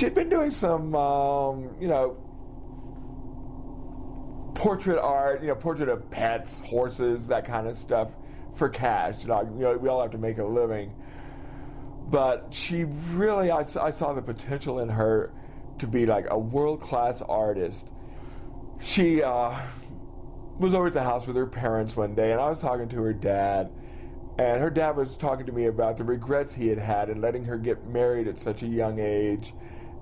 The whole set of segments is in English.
she'd been doing some, portrait art, portrait of pets, horses, that kind of stuff for cash. We all have to make a living. But she really, I saw the potential in her to be like a world-class artist. She was over at the house with her parents one day, and I was talking to her dad, and her dad was talking to me about the regrets he had had in letting her get married at such a young age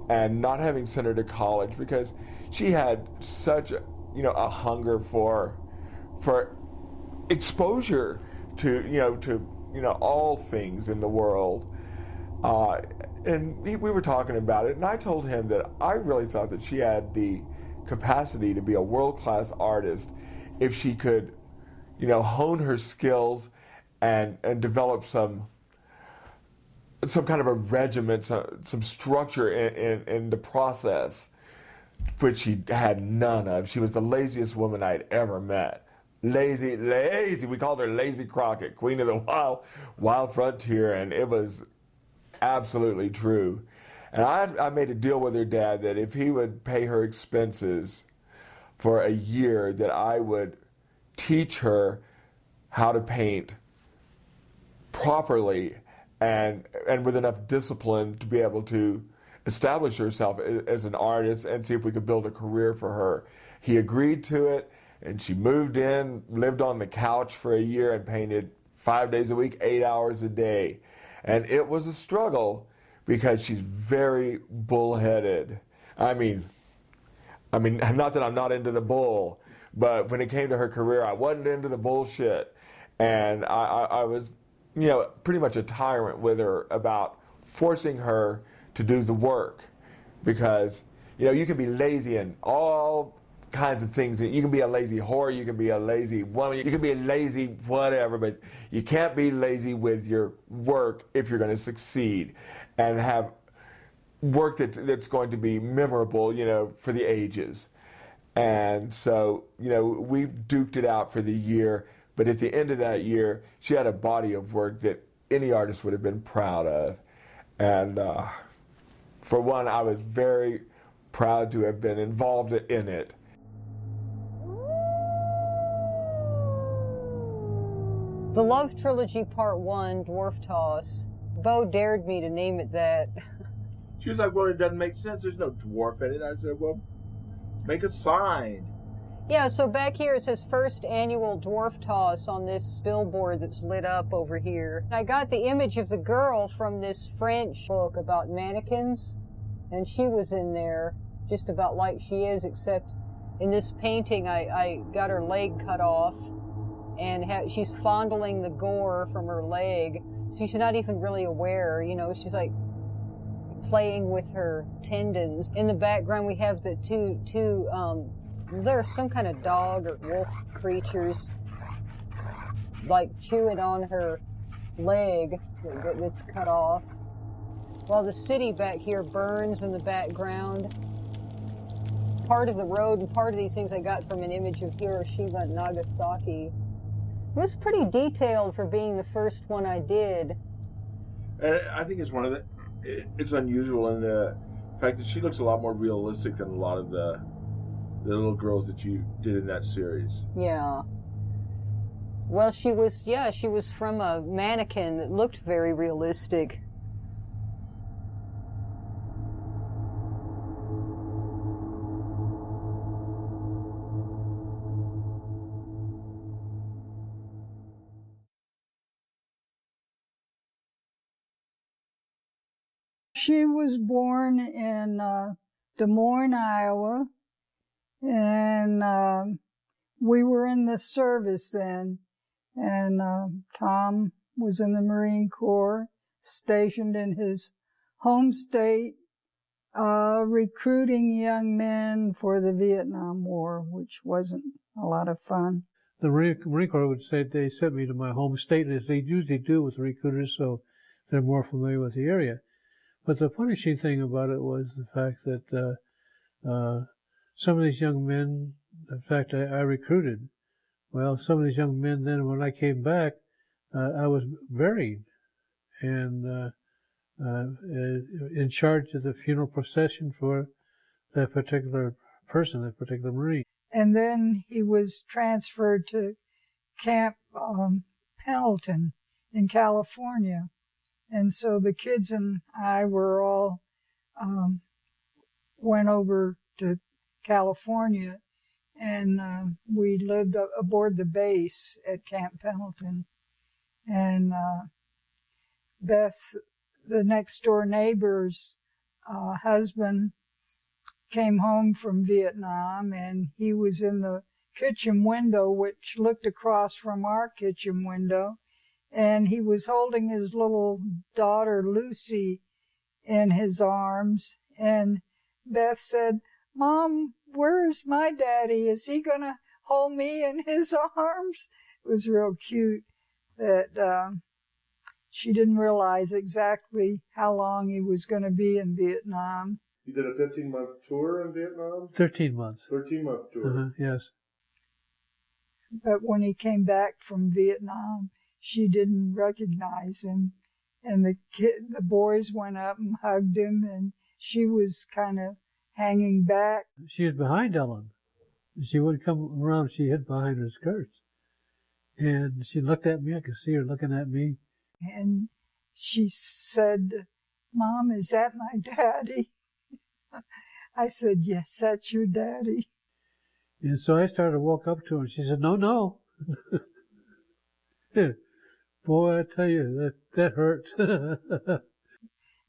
and not having sent her to college, because she had such a hunger for exposure to all things in the world. And we were talking about it, and I told him that I really thought that she had the capacity to be a world-class artist if she could, hone her skills and develop some kind of a regimen, some structure in the process, which she had none of. She was the laziest woman I'd ever met. Lazy. We called her Lazy Crockett, queen of the wild frontier, and it was absolutely true. And I made a deal with her dad that if he would pay her expenses for a year, that I would teach her how to paint properly and with enough discipline to be able to establish herself as an artist and see if we could build a career for her. He agreed to it, and she moved in, lived on the couch for a year, and painted 5 days a week, 8 hours a day. And it was a struggle because she's very bullheaded. I mean, not that I'm not into the bull, but when it came to her career, I wasn't into the bullshit. And I was, pretty much a tyrant with her about forcing her to do the work, because, you can be lazy in all kinds of things. You can be a lazy whore, you can be a lazy woman, you can be a lazy whatever, but you can't be lazy with your work if you're going to succeed and have work that's going to be memorable, for the ages. And so, we duked it out for the year, but at the end of that year, she had a body of work that any artist would have been proud of. And for one, I was very proud to have been involved in it. The Love Trilogy Part 1, Dwarf Toss. Bo dared me to name it that. She was like, well, it doesn't make sense. There's no dwarf in it. I said, well, make a sign. Yeah, so back here it says first annual Dwarf Toss on this billboard that's lit up over here. I got the image of the girl from this French book about mannequins, and she was in there just about like she is, except in this painting I got her leg cut off, and she's fondling the gore from her leg. So she's not even really aware, she's like playing with her tendons. In the background we have the two there's some kind of dog or wolf creatures like chewing on her leg that's cut off. While the city back here burns in the background. Part of the road and part of these things I got from an image of Hiroshima and Nagasaki. It was pretty detailed for being the first one I did. And I think it's it's unusual in the fact that she looks a lot more realistic than a lot of the little girls that you did in that series. Yeah. Well, she was from a mannequin that looked very realistic. She was born in Des Moines, Iowa, and we were in the service then, and Tom was in the Marine Corps, stationed in his home state, recruiting young men for the Vietnam War, which wasn't a lot of fun. The Marine Corps would say they sent me to my home state, as they usually do with recruiters, so they're more familiar with the area. But the punishing thing about it was the fact that some of these young men, in fact, I recruited. Well, some of these young men then, when I came back, I was buried. And in charge of the funeral procession for that particular person, that particular Marine. And then he was transferred to Camp Pendleton in California. And so the kids and I were all went over to California, and we lived aboard the base at Camp Pendleton. And Beth, the next door neighbor's husband, came home from Vietnam, and he was in the kitchen window, which looked across from our kitchen window, and he was holding his little daughter Lucy in his arms. And Beth said, "Mom, where's my daddy? Is he gonna hold me in his arms?" It was real cute that she didn't realize exactly how long he was going to be in Vietnam. You did a 15-month tour in Vietnam? 13 months. 13-month tour. Yes. But when he came back from Vietnam, she didn't recognize him. And the boys went up and hugged him, and she was kind of hanging back. She was behind Ellen. She wouldn't come around. She hid behind her skirts. And she looked at me. I could see her looking at me. And she said, "Mom, is that my daddy?" I said, "Yes, that's your daddy." And so I started to walk up to her, and she said, "No, no." Boy, I tell you, that hurt.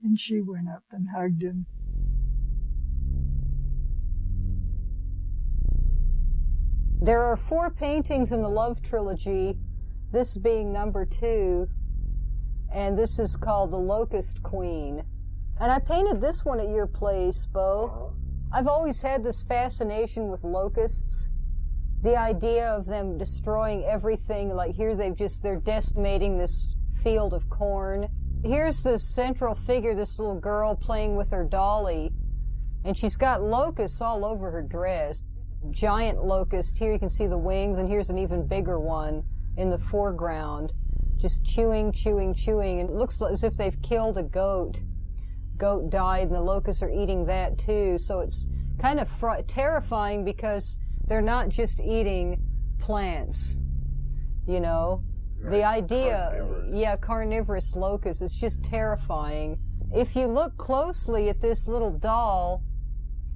And she went up and hugged him. There are 4 paintings in the Love Trilogy, this being number 2, and this is called The Locust Queen. And I painted this one at your place, Bo. I've always had this fascination with locusts. The idea of them destroying everything, like here they're decimating this field of corn. Here's the central figure, this little girl playing with her dolly, and she's got locusts all over her dress. Giant locust, here you can see the wings, and here's an even bigger one in the foreground, just chewing, chewing, chewing, and it looks as if they've killed a goat. Goat died, and the locusts are eating that too, so it's kind of terrifying because they're not just eating plants, you know. Right. The idea, carnivorous locusts, it's just terrifying. If you look closely at this little doll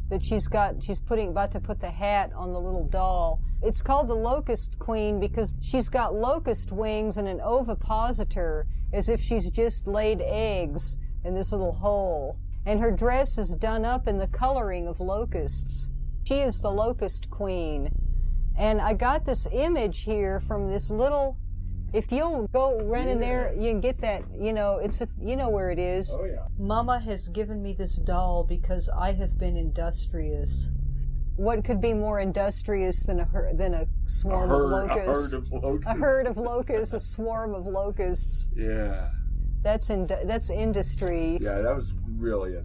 that she's about to put the hat on the little doll, it's called the Locust Queen because she's got locust wings and an ovipositor, as if she's just laid eggs in this little hole. And her dress is done up in the coloring of locusts. She is the Locust Queen. And I got this image here from this little, if you'll go run in there, you can get that, you know where it is. Oh, yeah. Mama has given me this doll because I have been industrious. What could be more industrious than a swarm of locusts? A herd of locusts. A herd of locusts, a swarm of locusts. Yeah. That's industry. Yeah, that was really a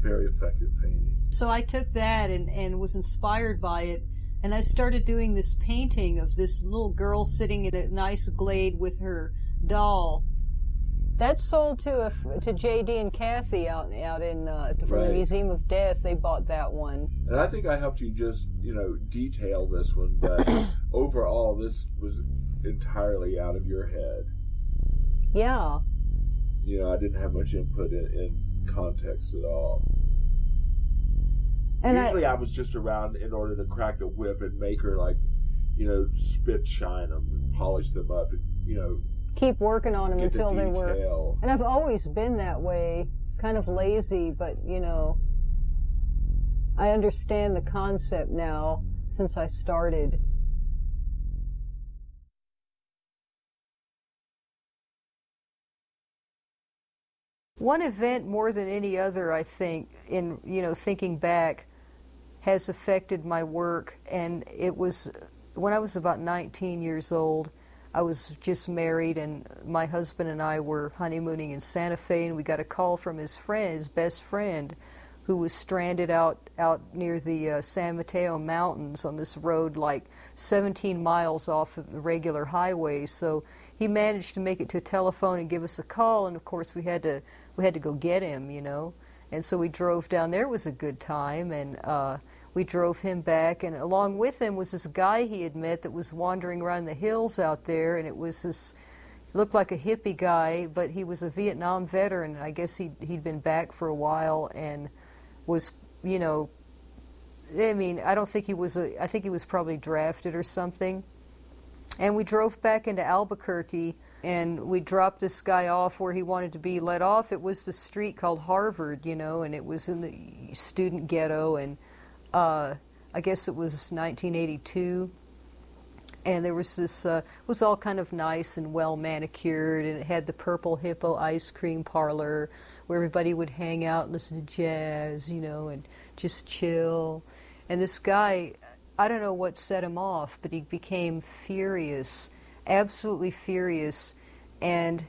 very effective painting. So I took that and was inspired by it, and I started doing this painting of this little girl sitting in a nice glade with her doll. That sold to JD and Kathy out in from the Museum of Death. They bought that one. And I think I helped you just detail this one, but overall this was entirely out of your head. Yeah. I didn't have much input in context at all. And usually I was just around in order to crack the whip and make her spit shine them and polish them up and keep working on them until they were. And I've always been that way, kind of lazy, but I understand the concept now since I started. One event more than any other, I think, in thinking back, has affected my work, and it was when I was about 19 years old. I was just married, and my husband and I were honeymooning in Santa Fe, and we got a call from his best friend, who was stranded out out near the San Mateo Mountains on this road, like 17 miles off of the regular highway. So he managed to make it to a telephone and give us a call, and of course we had to go get him, you know. And so we drove down there. It was a good time, and we drove him back, and along with him was this guy he had met that was wandering around the hills out there, and it was this, looked like a hippie guy, but he was a Vietnam veteran. I guess he'd been back for a while and was, you know, I mean, I don't think he was I think he was probably drafted or something. And we drove back into Albuquerque, and we dropped this guy off where he wanted to be let off. It was the street called Harvard, you know, and it was in the student ghetto, and I guess it was 1982. And there was this, it was all kind of nice and well manicured, and it had the Purple Hippo ice cream parlor where everybody would hang out and listen to jazz, you know, and just chill. And this guy, I don't know what set him off, but he became furious, absolutely furious. And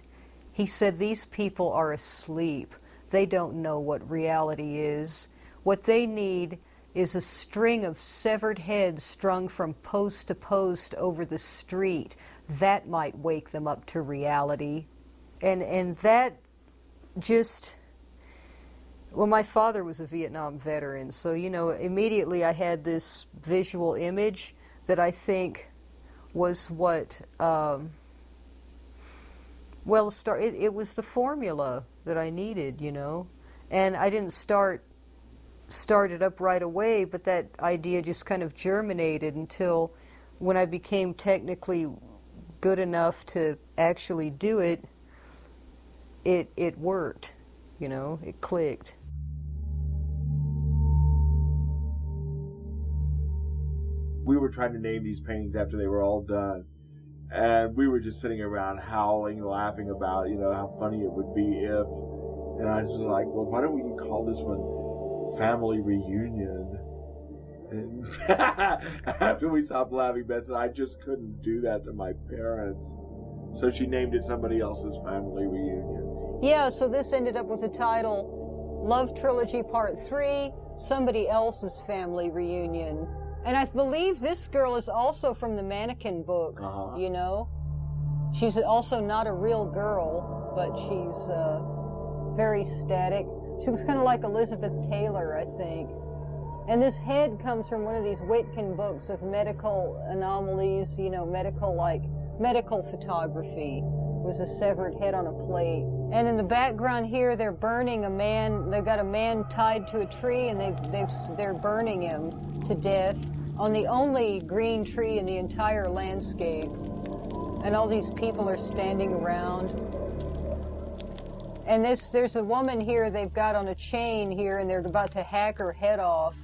he said, these people are asleep. They don't know what reality is. What they need is a string of severed heads strung from post to post over the street. That might wake them up to reality. And that just, well, my father was a Vietnam veteran, so, you know, immediately I had this visual image that I think was what, well, it was the formula that I needed, you know. And I didn't start it up right away, but that idea just kind of germinated until when I became technically good enough to actually do it, it worked, you know, it clicked. We were trying to name these paintings after they were all done, and we were just sitting around howling, laughing about, you know, how funny it would be if, and I was just like, well, why don't we call this one Family Reunion? And after we stopped laughing, Beth said, I just couldn't do that to my parents. So she named it somebody else's Family Reunion. Yeah, so this ended up with the title Love Trilogy Part 3, Somebody Else's Family Reunion. And I believe this girl is also from the Mannequin book, you know? She's also not a real girl, but she's very static. She looks kind of like Elizabeth Taylor, I think. And this head comes from one of these Witkin books of medical anomalies, you know, medical photography. It was a severed head on a plate. And in the background here, they're burning a man. They've got a man tied to a tree, and they're burning him to death on the only green tree in the entire landscape. And all these people are standing around. And there's a woman here they've got on a chain here, and they're about to hack her head off.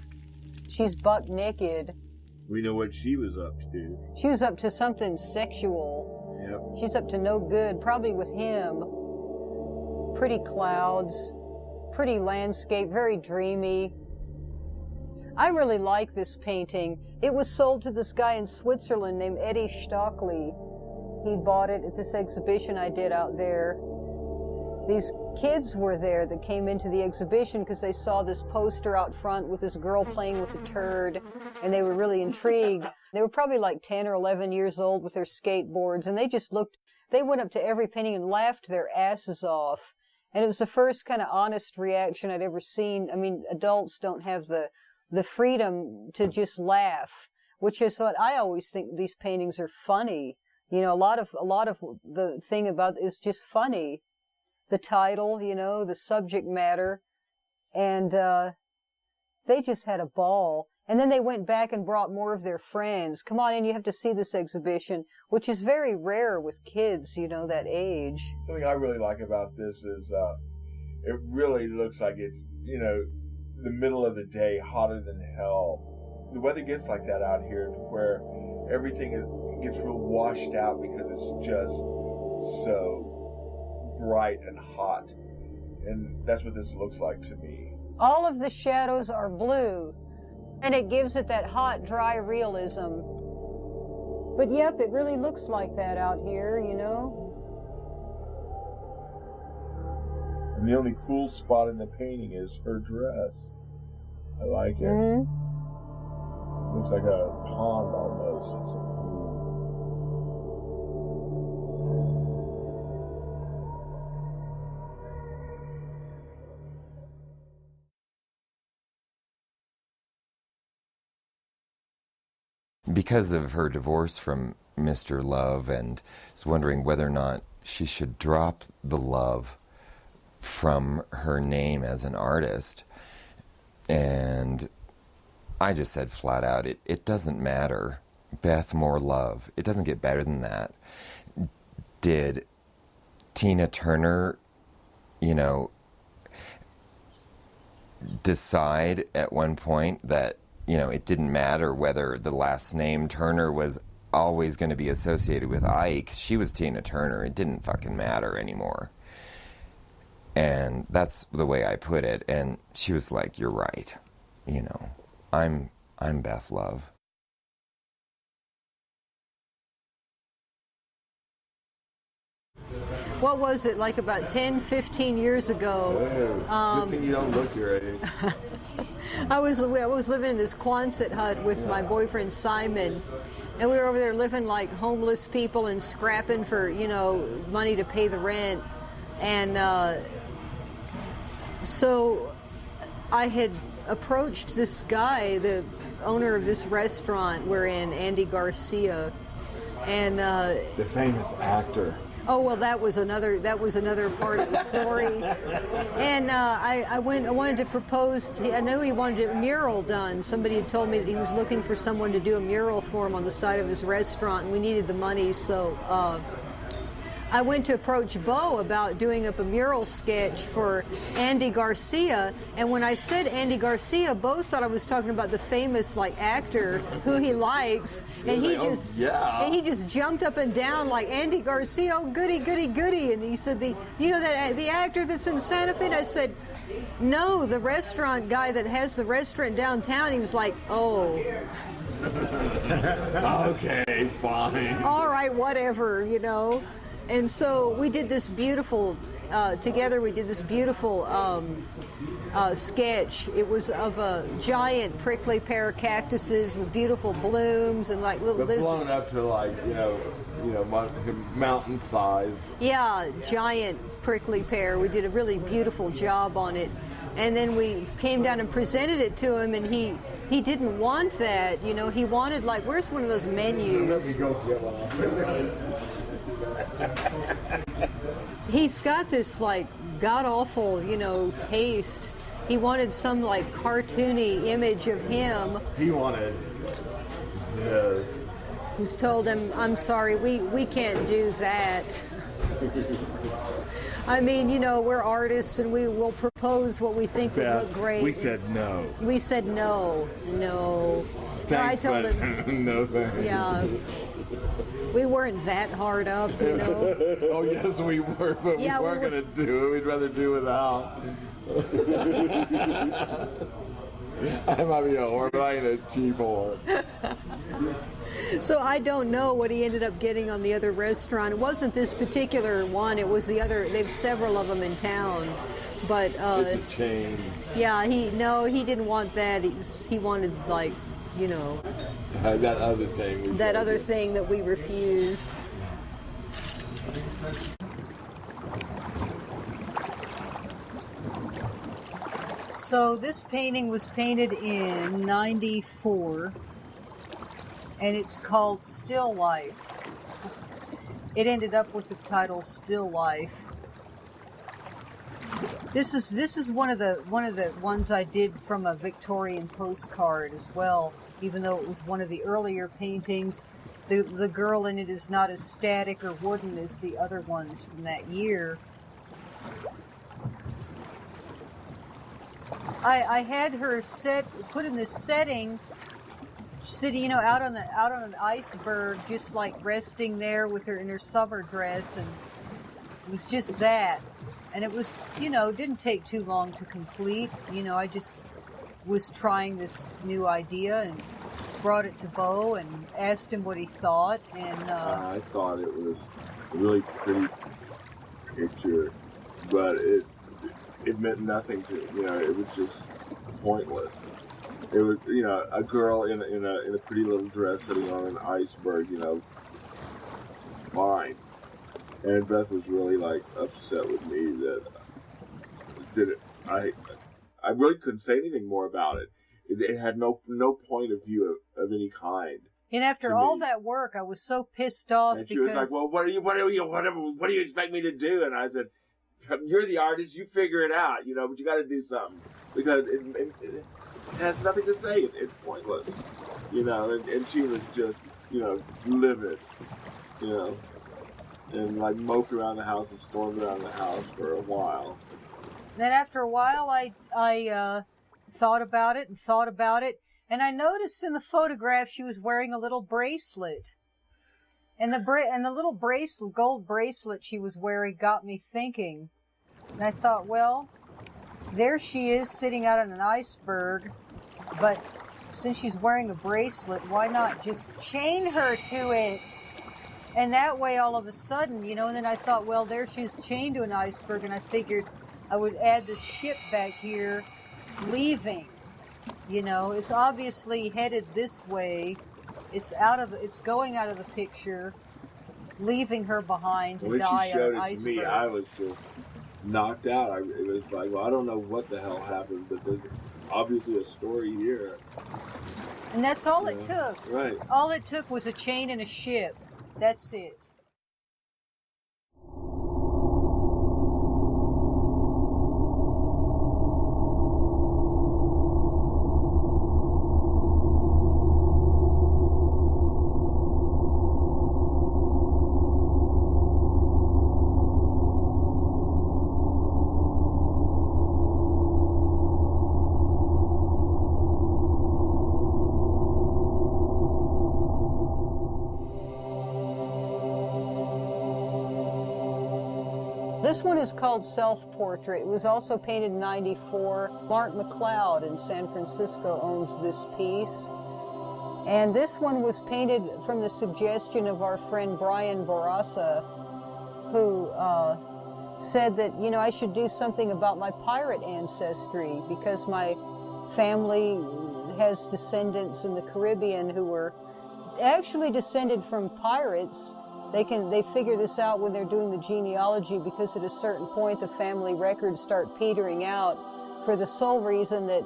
She's buck naked. We know what she was up to. She was up to something sexual. Yep. She's up to no good, probably with him. Pretty clouds, pretty landscape, very dreamy. I really like this painting. It was sold to this guy in Switzerland named Eddie Stockley. He bought it at this exhibition I did out there. These kids were there that came into the exhibition because they saw this poster out front with this girl playing with a turd, and they were really intrigued. They were probably like 10 or 11 years old with their skateboards, and they went up to every painting and laughed their asses off. And it was the first kind of honest reaction I'd ever seen. I mean, adults don't have the freedom to just laugh, which is what I always think these paintings are funny. You know, a lot of the thing about it is just funny. The title, you know, the subject matter, and they just had a ball. And then they went back and brought more of their friends. Come on in, you have to see this exhibition, which is very rare with kids, you know, that age. Something I really like about this is it really looks like it's, you know, the middle of the day, hotter than hell. The weather gets like that out here, where everything gets real washed out because it's just so bright and hot, and that's what this looks like to me. All of the shadows are blue, and it gives it that hot, dry realism. But yep, it really looks like that out here, you know. And the only cool spot in the painting is her dress. I like it. Mm-hmm. Looks like a pond almost. It's a Because of her divorce from Mr. Love, and is wondering whether or not she should drop the Love from her name as an artist. And I just said flat out, it doesn't matter. Beth Moore Love. It doesn't get better than that. Did Tina Turner, decide at one point that, it didn't matter whether the last name Turner was always going to be associated with Ike? She was Tina Turner. It didn't fucking matter anymore. And that's the way I put it. And she was like, you're right. I'm Beth Love. What was it, like about 10, 15 years ago? good thing you don't look your age. I was living in this Quonset hut with my boyfriend Simon, and we were over there living like homeless people and scrapping for, money to pay the rent. And so I had approached this guy, the owner of this restaurant we're in, Andy Garcia, and The famous actor. oh well, that was another part of the story. And I wanted to propose. I know he wanted a mural done. Somebody had told me that he was looking for someone to do a mural for him on the side of his restaurant, and we needed the money, so I went to approach Bo about doing up a mural sketch for Andy Garcia, and when I said Andy Garcia, Bo thought I was talking about the famous actor who he likes, and he just jumped up and down like, Andy Garcia, oh goody goody goody, and he said the actor that's in Santa Fe. And I said, no, the restaurant guy that has the restaurant downtown. He was like, oh. Okay, fine. All right, whatever, And so we did this beautiful, together we did this beautiful sketch. It was of a giant prickly pear of cactuses with beautiful blooms and like little But blown up to mountain size. Yeah, giant prickly pear. We did a really beautiful job on it. And then we came down and presented it to him, and he didn't want that. He wanted where's one of those menus? Let me go get one. He's got this god-awful, taste. He wanted some cartoony image of him. He wanted Who's told him, I'm sorry, we can't do that. I mean, we're artists and we will propose what we think would look great. We said no. We said no. Thanks, I told him, no thanks. yeah. We weren't that hard up, Oh, yes, we were, but Yeah, we weren't going to do it. We'd rather do without. I might be a whore, but I ain't a cheap whore. So I don't know what he ended up getting on the other restaurant. It wasn't this particular one. It was the other. They have several of them in town. But It's a chain. yeah, he didn't want that. He wanted that other thing. that other thing that we refused. So this painting was painted in '94, and it's called Still Life. It ended up with the title Still Life. This is one of the ones I did from a Victorian postcard as well, even though it was one of the earlier paintings. The girl in it is not as static or wooden as the other ones from that year. I had her put in this setting, sitting, out on an iceberg, just resting there with her in her summer dress, and it was just that. And it was, didn't take too long to complete. I just was trying this new idea and brought it to Bo and asked him what he thought. And I thought it was a really pretty picture, but it meant nothing to it was just pointless. it was, you know, a girl in a pretty little dress sitting on an iceberg, you know, fine. And Beth was really like upset with me that I really couldn't say anything more about it. It had no point of view of any kind. And after all that work, I was so pissed off and she because was like, "Well, what do you expect me to do?" And I said, "You're the artist. You figure it out, you know. But you got to do something because it has nothing to say. It's pointless, you know." And she was just, you know, livid, you know, and like moped around the house and stormed around the house for a while. Then after a while, I thought about it, and I noticed in the photograph she was wearing a little bracelet, and the little bracelet, gold bracelet she was wearing, got me thinking. And I thought, well, there she is sitting out on an iceberg, but since she's wearing a bracelet, why not just chain her to it? And that way, all of a sudden, you know. And then I thought, well, there she's chained to an iceberg, and I figured I would add the ship back here, leaving. You know, it's obviously headed this way. It's going out of the picture, leaving her behind to die on an iceberg. When she showed it to me, I was just knocked out. It was like, well, I don't know what the hell happened, but there's obviously a story here. And that's all it took. Right. All it took was a chain and a ship. That's it. This one is called Self-Portrait. It was also painted in '94. Mark McLeod in San Francisco owns this piece. And this one was painted from the suggestion of our friend Brian Barassa, who said that, you know, I should do something about my pirate ancestry because my family has descendants in the Caribbean who were actually descended from pirates. They figure this out when they're doing the genealogy, because at a certain point the family records start petering out for the sole reason that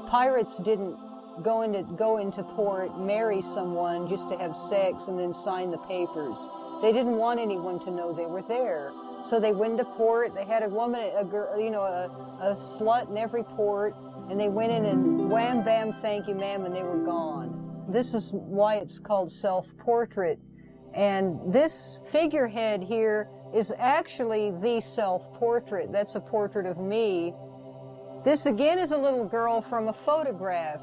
pirates didn't go into port, marry someone just to have sex and then sign the papers. They didn't want anyone to know they were there. So they went to port, they had a woman, a girl, you know, a slut in every port, and they went in and wham, bam, thank you, ma'am, and they were gone. This is why it's called Self-Portrait. And this figurehead here is actually the self-portrait. That's a portrait of me. This again is a little girl from a photograph.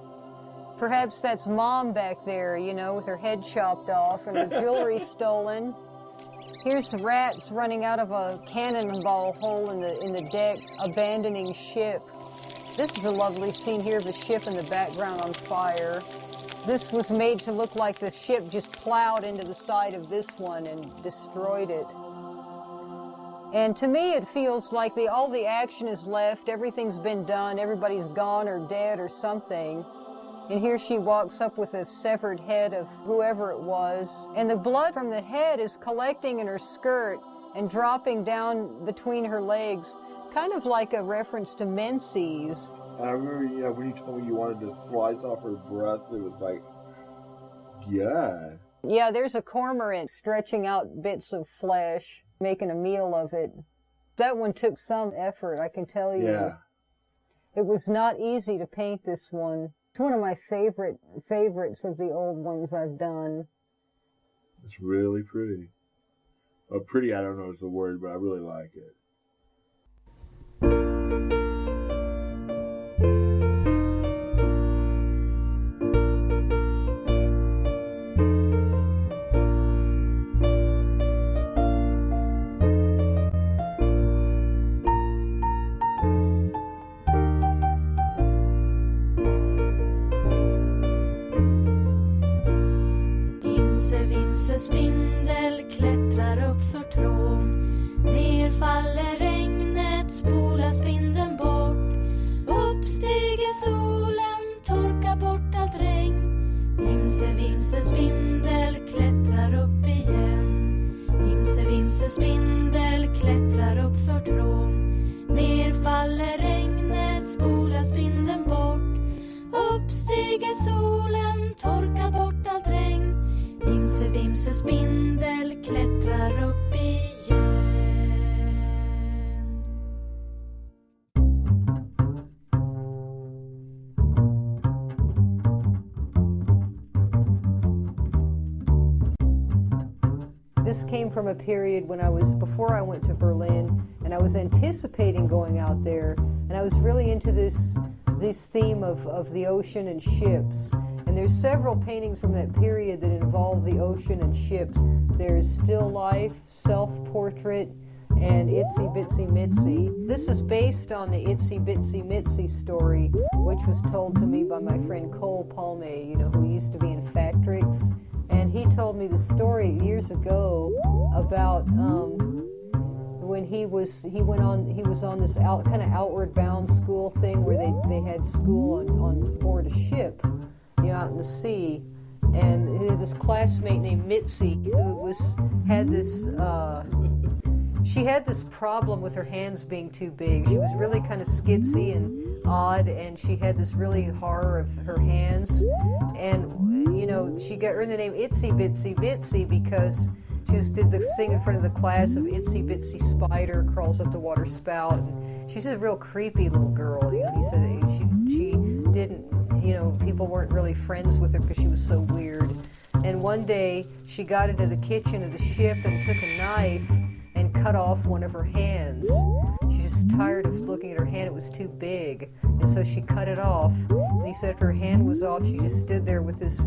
Perhaps that's Mom back there, you know, with her head chopped off and her jewelry stolen. Here's the rats running out of a cannonball hole in the deck, abandoning ship. This is a lovely scene here of a ship in the background on fire. This was made to look like the ship just plowed into the side of this one and destroyed it. And to me, it feels like all the action is left, everything's been done, everybody's gone or dead or something. And here she walks up with a severed head of whoever it was. And the blood from the head is collecting in her skirt and dropping down between her legs, kind of like a reference to Menses. I remember, you know, when you told me you wanted to slice off her breast, it was like, yeah. Yeah, there's a cormorant stretching out bits of flesh, making a meal of it. That one took some effort, I can tell you. Yeah. It was not easy to paint this one. It's one of my favorites of the old ones I've done. It's really pretty. Well, pretty, I don't know if it's a word, but I really like it. Vimse spindel klättrar upp för trån. Ner faller regnet, spolar spindeln bort. Upp stiger solen, Vimse, vimse, spindel klättrar upp igen. Vimse, vimse, spindel klättrar upp för trån. Ner faller regnet, spolar spindeln bort. Upp stiger solen, torkar bort allt regn. Vimse, vimse, spindel klättrar upp igen. This came from a period when before I went to Berlin, and I was anticipating going out there, and I was really into this theme of the ocean and ships. And there's several paintings from that period that involve the ocean and ships. There's Still Life, Self-Portrait, and Itsy Bitsy Mitzi. This is based on the Itsy Bitsy Mitzi story, which was told to me by my friend Cole Palme, who used to be in Factrix. And he told me the story years ago about when he was on this kind of outward bound school thing where they had school on board a ship, out in the sea. And he had this classmate named Mitzi who had this problem with her hands being too big. She was really kind of skitsy and odd, and she had this really horror of her hands. And she got earned the name Itsy Bitsy Bitsy because she just did this thing in front of the class of Itsy Bitsy Spider crawls up the water spout. And she's a real creepy little girl. He said she didn't, people weren't really friends with her because she was so weird. And one day she got into the kitchen of the ship and took a knife and cut off one of her hands. She's just tired of looking at her hand, it was too big. And so she cut it off. And he said if her hand was off, she just stood there with this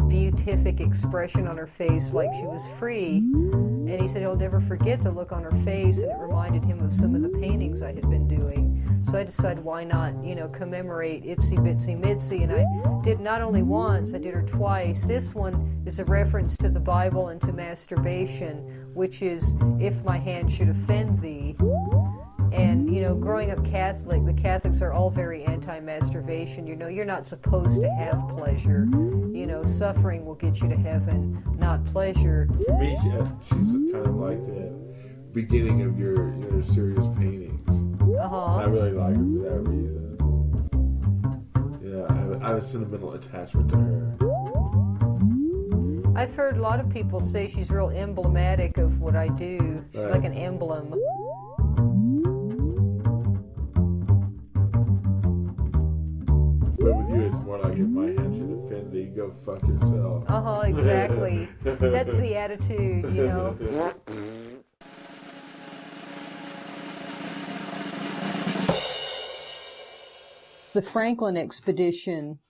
beatific expression on her face like she was free. And he said he'll never forget the look on her face, and it reminded him of some of the paintings I had been doing. So I decided why not, commemorate Itsy Bitsy Mitzi. And I did not only once, I did her twice. This one is a reference to the Bible and to masturbation, which is, if my hand should offend thee. And, growing up Catholic, the Catholics are all very anti-masturbation. You're not supposed to have pleasure. Suffering will get you to heaven, not pleasure. For me, she's kind of like the beginning of your serious paintings. Uh-huh. I really like her for that reason. I have a sentimental attachment to her. I've heard a lot of people say she's real emblematic of what I do. She's right. like an emblem. But with you, it's more like if my hand should offend thee, go fuck yourself. Uh-huh, exactly. That's the attitude, The Franklin expedition.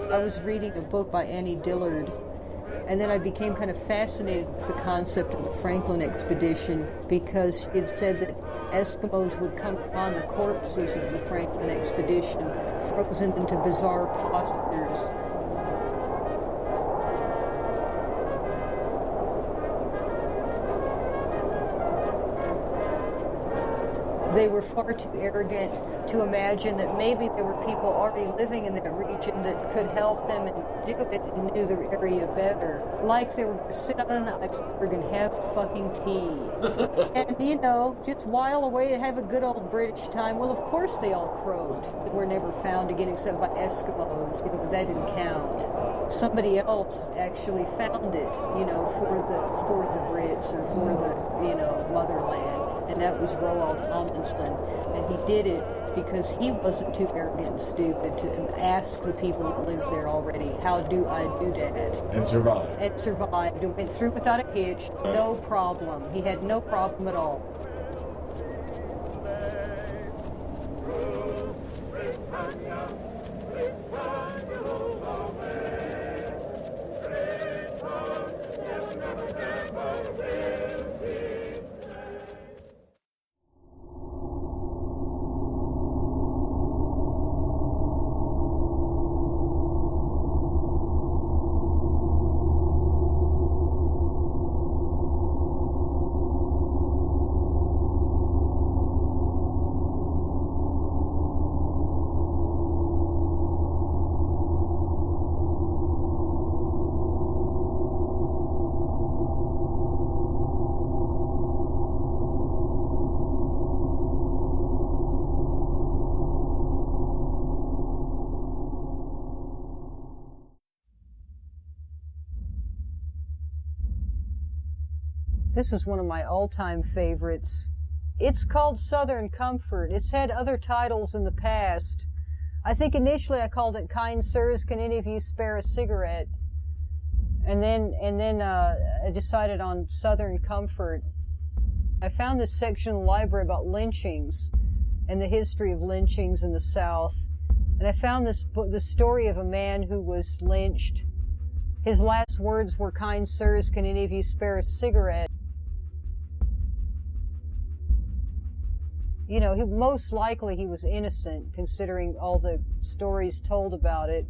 I was reading a book by Annie Dillard, and then I became kind of fascinated with the concept of the Franklin expedition because it said that Eskimos would come upon the corpses of the Franklin expedition, frozen into bizarre postures. They were far too arrogant to imagine that maybe there were people already living in that region that could help them and do it and knew the area better. Like they were going to sit on an iceberg and have fucking tea. And, you know, just while away and have a good old British time. Well, of course they all crowed. They were never found again except by Eskimos, you know, but that didn't count. Somebody else actually found it, you know, for the Brits or for the, you know, motherland. And that was Roald Amundsen. And he did it because he wasn't too arrogant and stupid to ask the people that lived there already, how do I do that? And survive. And survived. And went through without a hitch, no problem. He had no problem at all. This is one of my all-time favorites. It's called Southern Comfort. It's had other titles in the past. I think initially I called it Kind Sirs, Can Any of You Spare a Cigarette? And then I decided on Southern Comfort. I found this section in the library about lynchings and the history of lynchings in the South. And I found the story of a man who was lynched. His last words were, "Kind sirs, can any of you spare a cigarette?" You know, most likely he was innocent, considering all the stories told about it,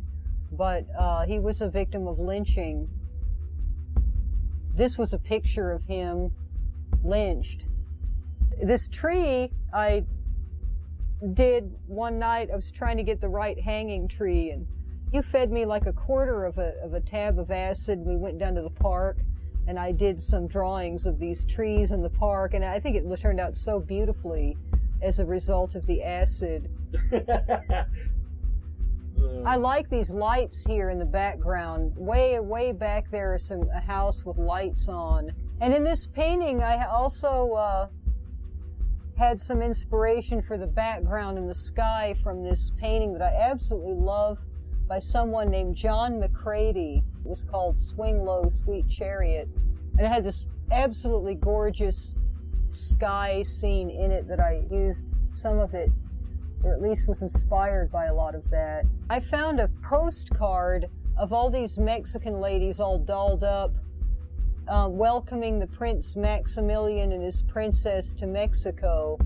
but he was a victim of lynching. This was a picture of him lynched. This tree I did one night. I was trying to get the right hanging tree, and you fed me like a quarter of a tab of acid. We went down to the park, and I did some drawings of these trees in the park, and I think it turned out so beautifully as a result of the acid. I like these lights here in the background. Way back there is a house with lights on. And in this painting, I also had some inspiration for the background and the sky from this painting that I absolutely love by someone named John McCready. It was called Swing Low, Sweet Chariot. And it had this absolutely gorgeous sky scene in it that I used some of it, or at least was inspired by a lot of that. I found a postcard of all these Mexican ladies all dolled up, welcoming the Prince Maximilian and his princess to Mexico.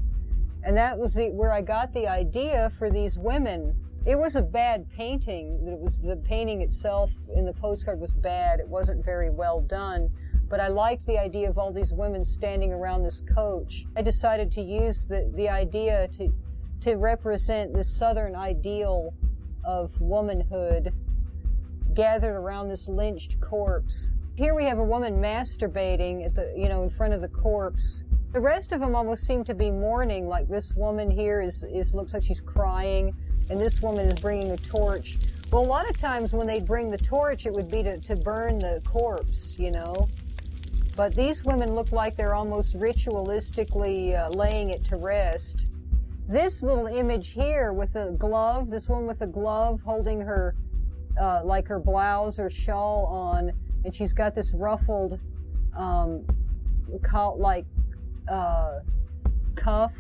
And that was where I got the idea for these women. It was a bad painting. The painting itself in the postcard was bad. It wasn't very well done. But I liked the idea of all these women standing around this coach. I decided to use the idea to represent this Southern ideal of womanhood gathered around this lynched corpse. Here we have a woman masturbating at in front of the corpse. The rest of them almost seem to be mourning, like this woman here looks like she's crying, and this woman is bringing a torch. Well, a lot of times when they'd bring the torch, it would be to burn the corpse, you know. But these women look like they're almost ritualistically laying it to rest. This little image here with a glove, this one with a glove holding her, like her blouse or shawl on, and she's got this ruffled, cuff.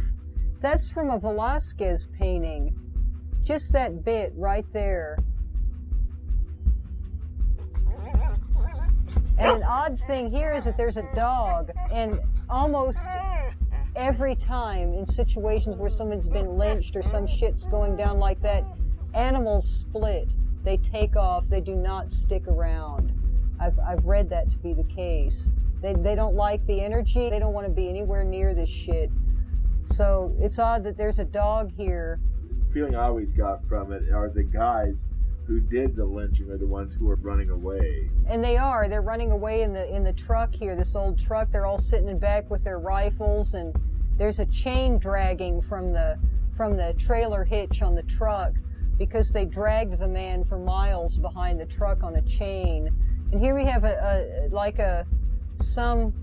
That's from a Velázquez painting. Just that bit right there. And an odd thing here is that there's a dog, and almost every time in situations where someone's been lynched or some shit's going down like that, animals split. They take off. They do not stick around. I've read that to be the case. They don't like the energy. They don't want to be anywhere near this shit. So it's odd that there's a dog here. The feeling I always got from it are the guys who did the lynching are the ones who are running away. And they're running away in the truck here, this old truck. They're all sitting in back with their rifles, and there's a chain dragging from the trailer hitch on the truck because they dragged the man for miles behind the truck on a chain. And here we have some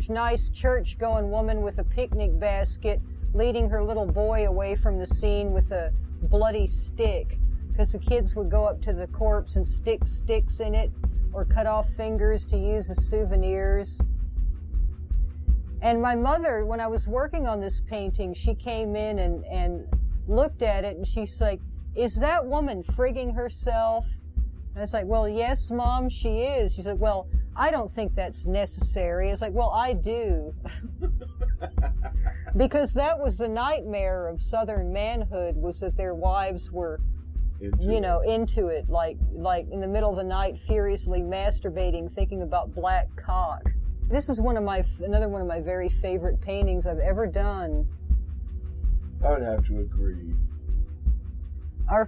nice church-going woman with a picnic basket leading her little boy away from the scene with a bloody stick, because the kids would go up to the corpse and stick sticks in it or cut off fingers to use as souvenirs. And my mother, when I was working on this painting, she came in and looked at it, and she's like, "Is that woman frigging herself?" And I was like, "Well, yes, Mom, she is." She's like, "Well, I don't think that's necessary." It's like, "Well, I do." Because that was the nightmare of Southern manhood, was that their wives were into it, like in the middle of the night, furiously masturbating, thinking about black cock. This is another one of my very favorite paintings I've ever done. I would have to agree.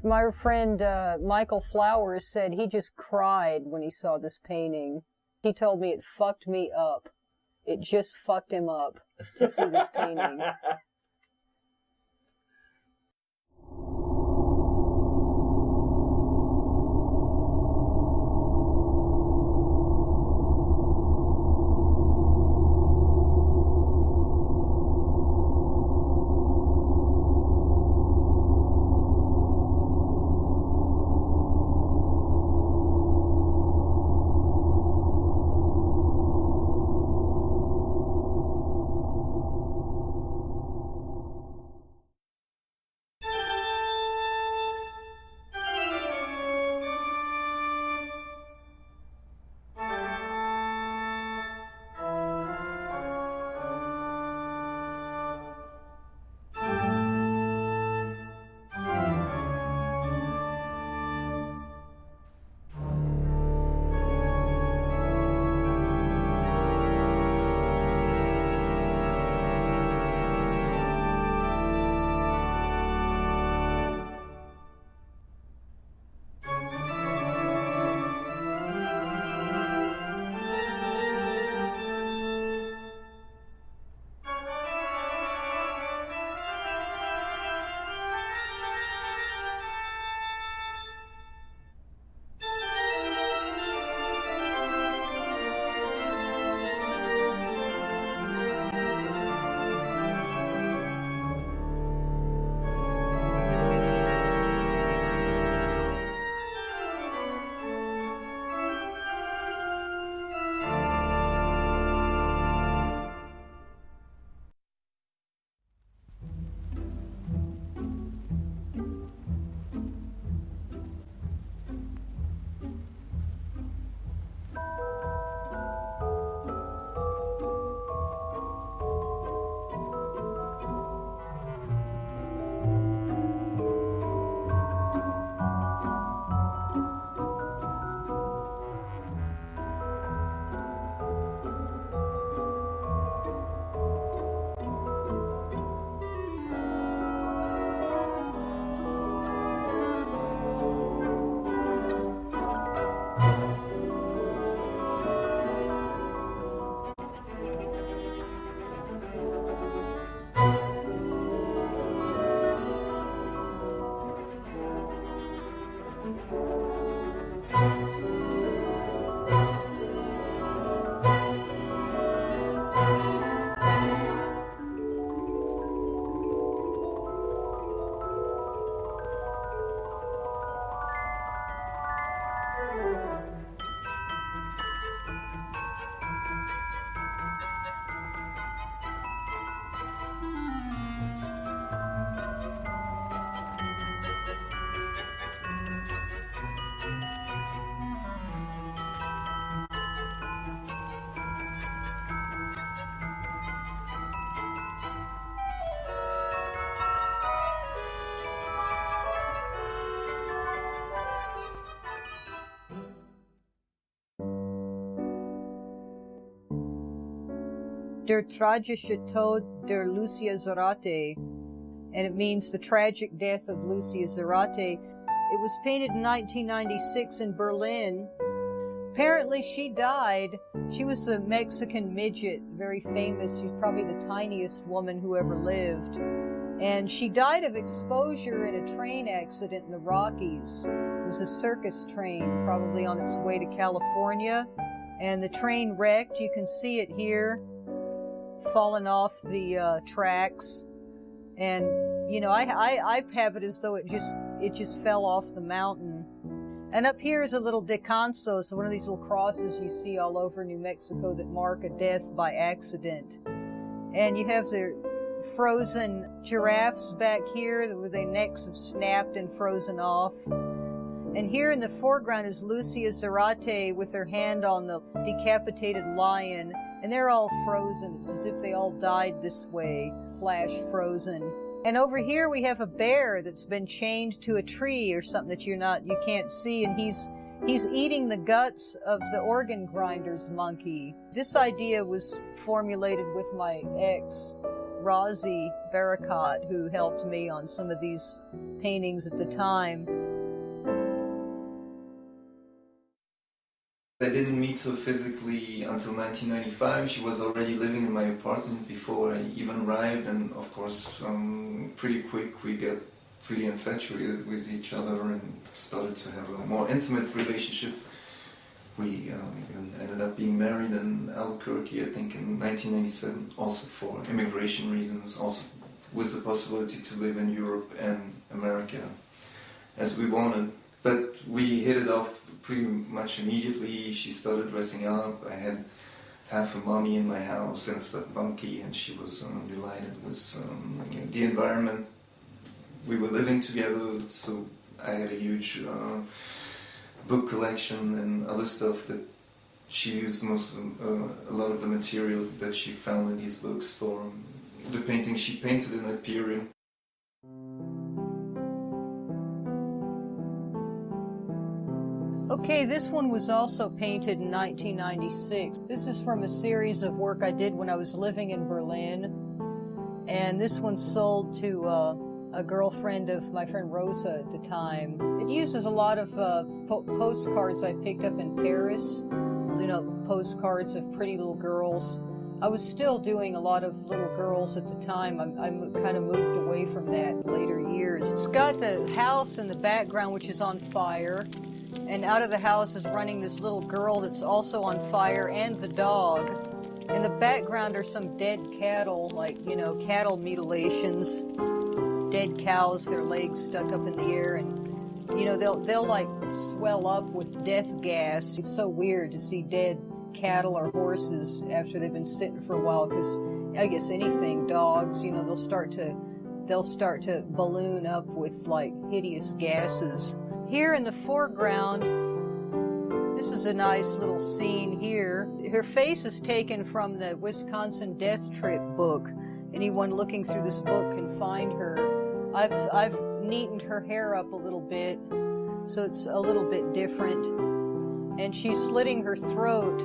My friend Michael Flowers said he just cried when he saw this painting. He told me it fucked me up. It just fucked him up to see this painting. Der tragische Tod der Lucia Zarate, and it means the tragic death of Lucia Zarate. It was painted in 1996 in Berlin. Apparently she died. She was a Mexican midget, very famous. She was probably the tiniest woman who ever lived. And she died of exposure in a train accident in the Rockies. It was a circus train, probably on its way to California. And the train wrecked. You can see it here, falling off the tracks. And, you know, I have it as though it just fell off the mountain. And up here is a little descanso, so one of these little crosses you see all over New Mexico that mark a death by accident. And you have the frozen giraffes back here where their necks have snapped and frozen off. And here in the foreground is Lucia Zarate with her hand on the decapitated lion, and they're all frozen. It's as if they all died this way, flash frozen. And over here we have a bear that's been chained to a tree or something that you can't see, and he's eating the guts of the organ grinder's monkey. This idea was formulated with my ex, Rosie Barakat, who helped me on some of these paintings at the time. I didn't meet her physically until 1995. She was already living in my apartment before I even arrived, and of course, pretty quick we got pretty infatuated with each other and started to have a more intimate relationship. We even ended up being married in Albuquerque, I think, in 1997, also for immigration reasons, also with the possibility to live in Europe and America as we wanted. But we hit it off pretty much immediately. She started dressing up. I had half a mommy in my house and a stuffed monkey, and she was delighted with the environment. We were living together, so I had a huge book collection and other stuff that she used a lot of the material that she found in these books for the paintings she painted in that period. Okay, this one was also painted in 1996. This is from a series of work I did when I was living in Berlin. And this one sold to a girlfriend of my friend Rosa at the time. It uses a lot of postcards I picked up in Paris. You know, postcards of pretty little girls. I was still doing a lot of little girls at the time. I kind of moved away from that in later years. It's got the house in the background, which is on fire. And out of the house is running this little girl that's also on fire, and the dog. In the background are some dead cattle, like, you know, cattle mutilations. Dead cows, their legs stuck up in the air, and, you know, they'll like swell up with death gas. It's so weird to see dead cattle or horses after they've been sitting for a while, because I guess anything, dogs, you know, they'll start to balloon up with like hideous gases. Here in the foreground, this is a nice little scene here. Her face is taken from the Wisconsin Death Trip book. Anyone looking through this book can find her. I've neatened her hair up a little bit, so it's a little bit different. And she's slitting her throat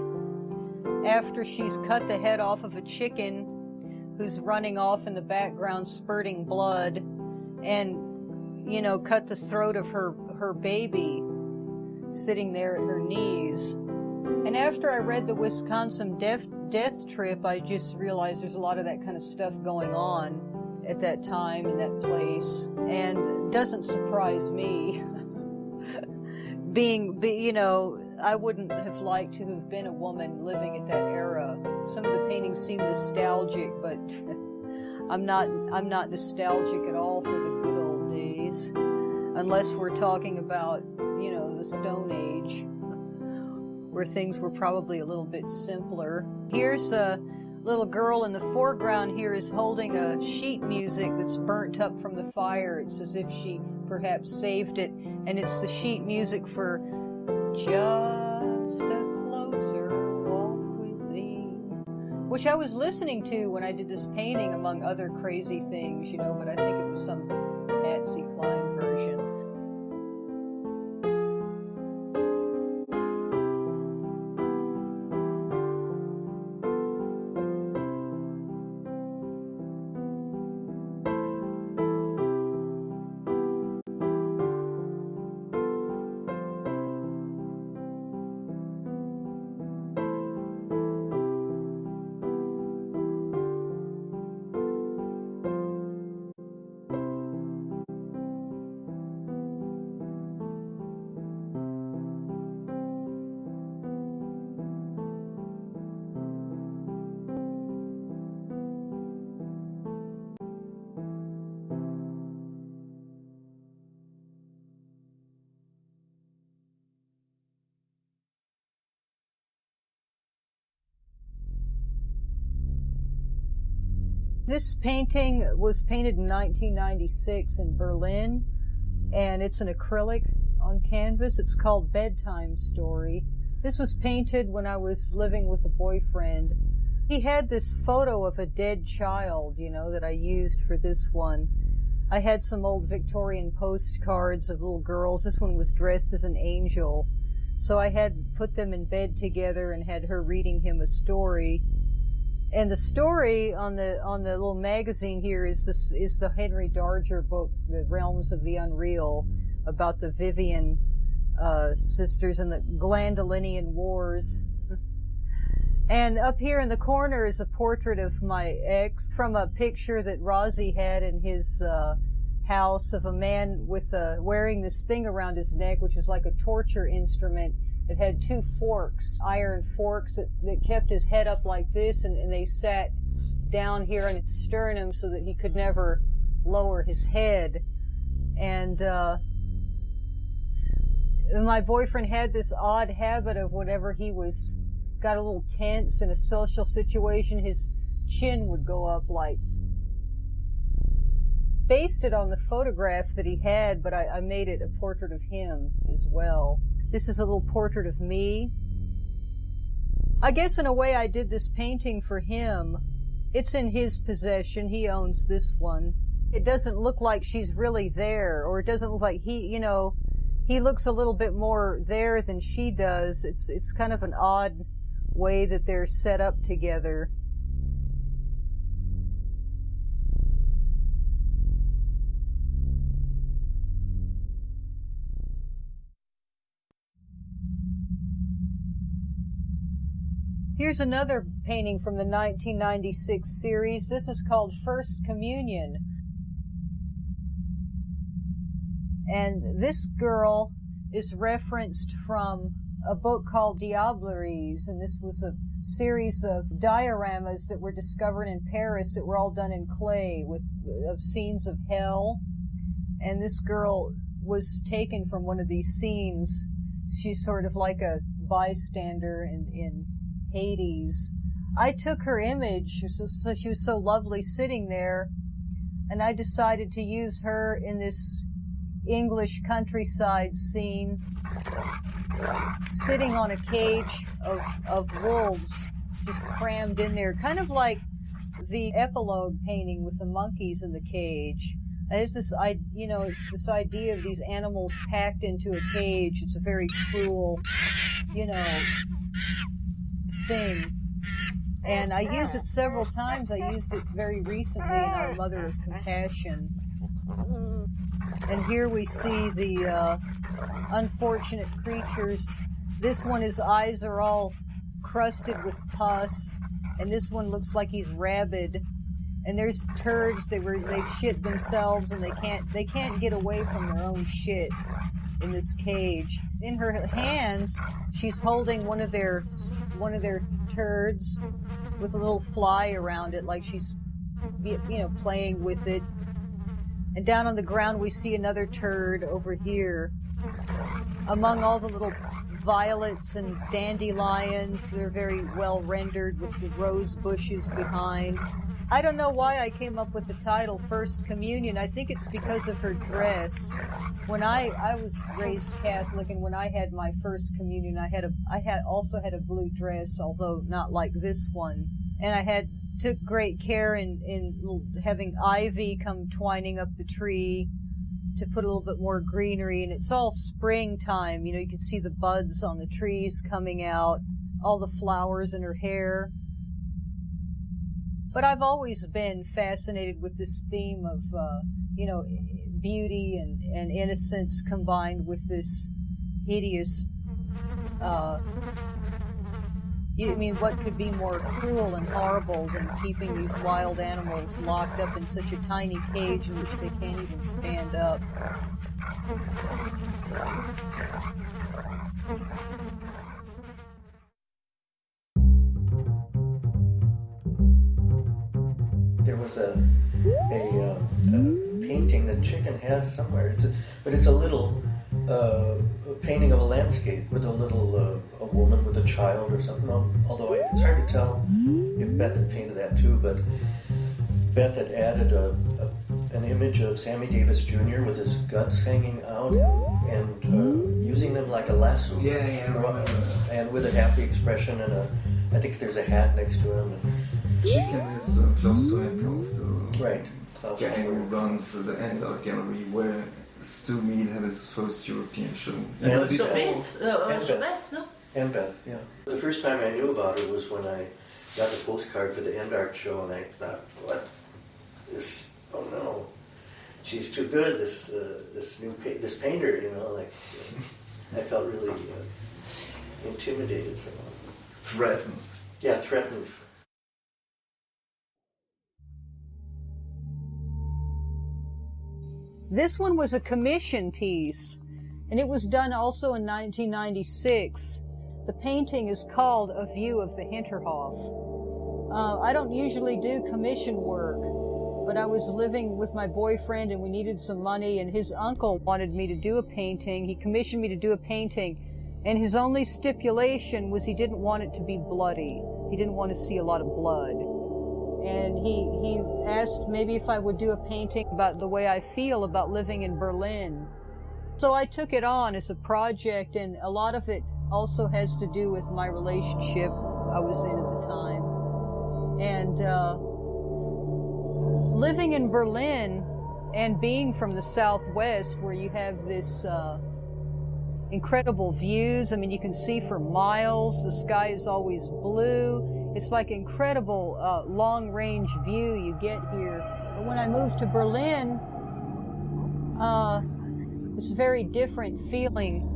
after she's cut the head off of a chicken who's running off in the background spurting blood, and, you know, cut the throat of her baby sitting there at her knees. And after I read the Wisconsin Death Trip, I just realized there's a lot of that kind of stuff going on at that time in that place, and it doesn't surprise me. You know, I wouldn't have liked to have been a woman living at that era. Some of the paintings seem nostalgic, but I'm not nostalgic at all for the good old days. Unless we're talking about, you know, the Stone Age, where things were probably a little bit simpler. Here's a little girl in the foreground here is holding a sheet music that's burnt up from the fire. It's as if she perhaps saved it, and it's the sheet music for Just a Closer Walk with Thee, which I was listening to when I did this painting, among other crazy things, you know, but I think it was some Patsy Cline version. This painting was painted in 1996 in Berlin, and it's an acrylic on canvas. It's called Bedtime Story. This was painted when I was living with a boyfriend. He had this photo of a dead child, you know, that I used for this one. I had some old Victorian postcards of little girls. This one was dressed as an angel. So I had put them in bed together and had her reading him a story. And the story on the little magazine here is the Henry Darger book, The Realms of the Unreal, about the Vivian sisters and the Glandolinian Wars. And up here in the corner is a portrait of my ex from a picture that Rozzy had in his house of a man with wearing this thing around his neck, which is like a torture instrument. It had two forks, iron forks, that kept his head up like this, and they sat down here on his sternum so that he could never lower his head. And my boyfriend had this odd habit of whenever he got a little tense in a social situation, his chin would go up like. Based it on the photograph that he had, but I made it a portrait of him as well. This is a little portrait of me. I guess in a way I did this painting for him. It's in his possession. He owns this one. It doesn't look like she's really there, or it doesn't look like he looks a little bit more there than she does. It's kind of an odd way that they're set up together. Here's another painting from the 1996 series. This is called First Communion. And this girl is referenced from a book called Diableries, and this was a series of dioramas that were discovered in Paris that were all done in clay of scenes of hell. And this girl was taken from one of these scenes. She's sort of like a bystander in Hades. I took her image, so she was so lovely sitting there, and I decided to use her in this English countryside scene, sitting on a cage of wolves, just crammed in there, kind of like the epilogue painting with the monkeys in the cage. It's this idea of these animals packed into a cage. It's a very cruel, thing. And I use it several times. I used it very recently in Our Mother of Compassion. And here we see the unfortunate creatures. This one, his eyes are all crusted with pus, and this one looks like he's rabid. And there's turds. They've shit themselves, and they can't get away from their own shit in this cage. In her hands, she's holding one of their turds with a little fly around it, like she's playing with it. And down on the ground we see another turd over here. Among all the little violets and dandelions, they're very well rendered with the rose bushes behind. I don't know why I came up with the title First Communion. I think it's because of her dress. When I was raised Catholic, and when I had my first communion, I also had a blue dress, although not like this one. And I took great care in having ivy come twining up the tree to put a little bit more greenery. And it's all springtime. You can see the buds on the trees coming out, all the flowers in her hair. But I've always been fascinated with this theme of, beauty and innocence combined with this hideous, what could be more cruel and horrible than keeping these wild animals locked up in such a tiny cage in which they can't even stand up? There was a painting that Chicken has somewhere. It's a little painting of a landscape with a woman with a child or something. Although it's hard to tell if Beth had painted that too. But Beth had added an image of Sammy Davis Jr. with his guts hanging out and using them like a lasso. And with a happy expression and I think there's a hat next to him. Chicken is Klaus Torenkopf, the Right. guy who runs the Ant Art Gallery, where Stu Mead had his first European show. And Beth, no? And Beth, yeah. The first time I knew about it was when I got a postcard for the End Art show, and I thought, what? This? Oh no, she's too good. This painter, you know, like I felt really intimidated somehow. Threatened. Yeah, threatened. This one was a commission piece, and it was done also in 1996. The painting is called A View of the Hinterhof. I don't usually do commission work, but I was living with my boyfriend and we needed some money, and his uncle wanted me to do a painting. He commissioned me to do a painting, and his only stipulation was he didn't want it to be bloody. He didn't want to see a lot of blood. And he asked maybe if I would do a painting about the way I feel about living in Berlin. So I took it on as a project, and a lot of it also has to do with my relationship I was in at the time. And living in Berlin and being from the Southwest, where you have this incredible views. I mean, you can see for miles. The sky is always blue. It's like incredible long-range view you get here. But when I moved to Berlin, it's a very different feeling.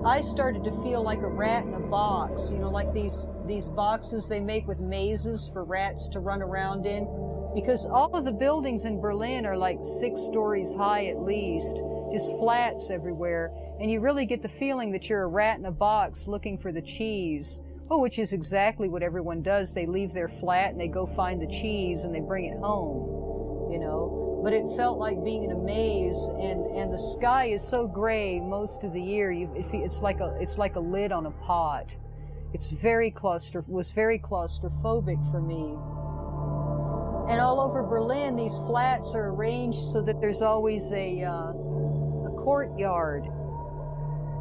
I started to feel like a rat in a box, you know, like these boxes they make with mazes for rats to run around in. Because all of the buildings in Berlin are like 6 stories high at least, just flats everywhere. And you really get the feeling that you're a rat in a box looking for the cheese. Oh, which is exactly what everyone does. They leave their flat and they go find the cheese and they bring it home, you know. But it felt like being in a maze, and the sky is so gray most of the year. It's like a lid on a pot. Was very claustrophobic for me. And all over Berlin, these flats are arranged so that there's always a courtyard.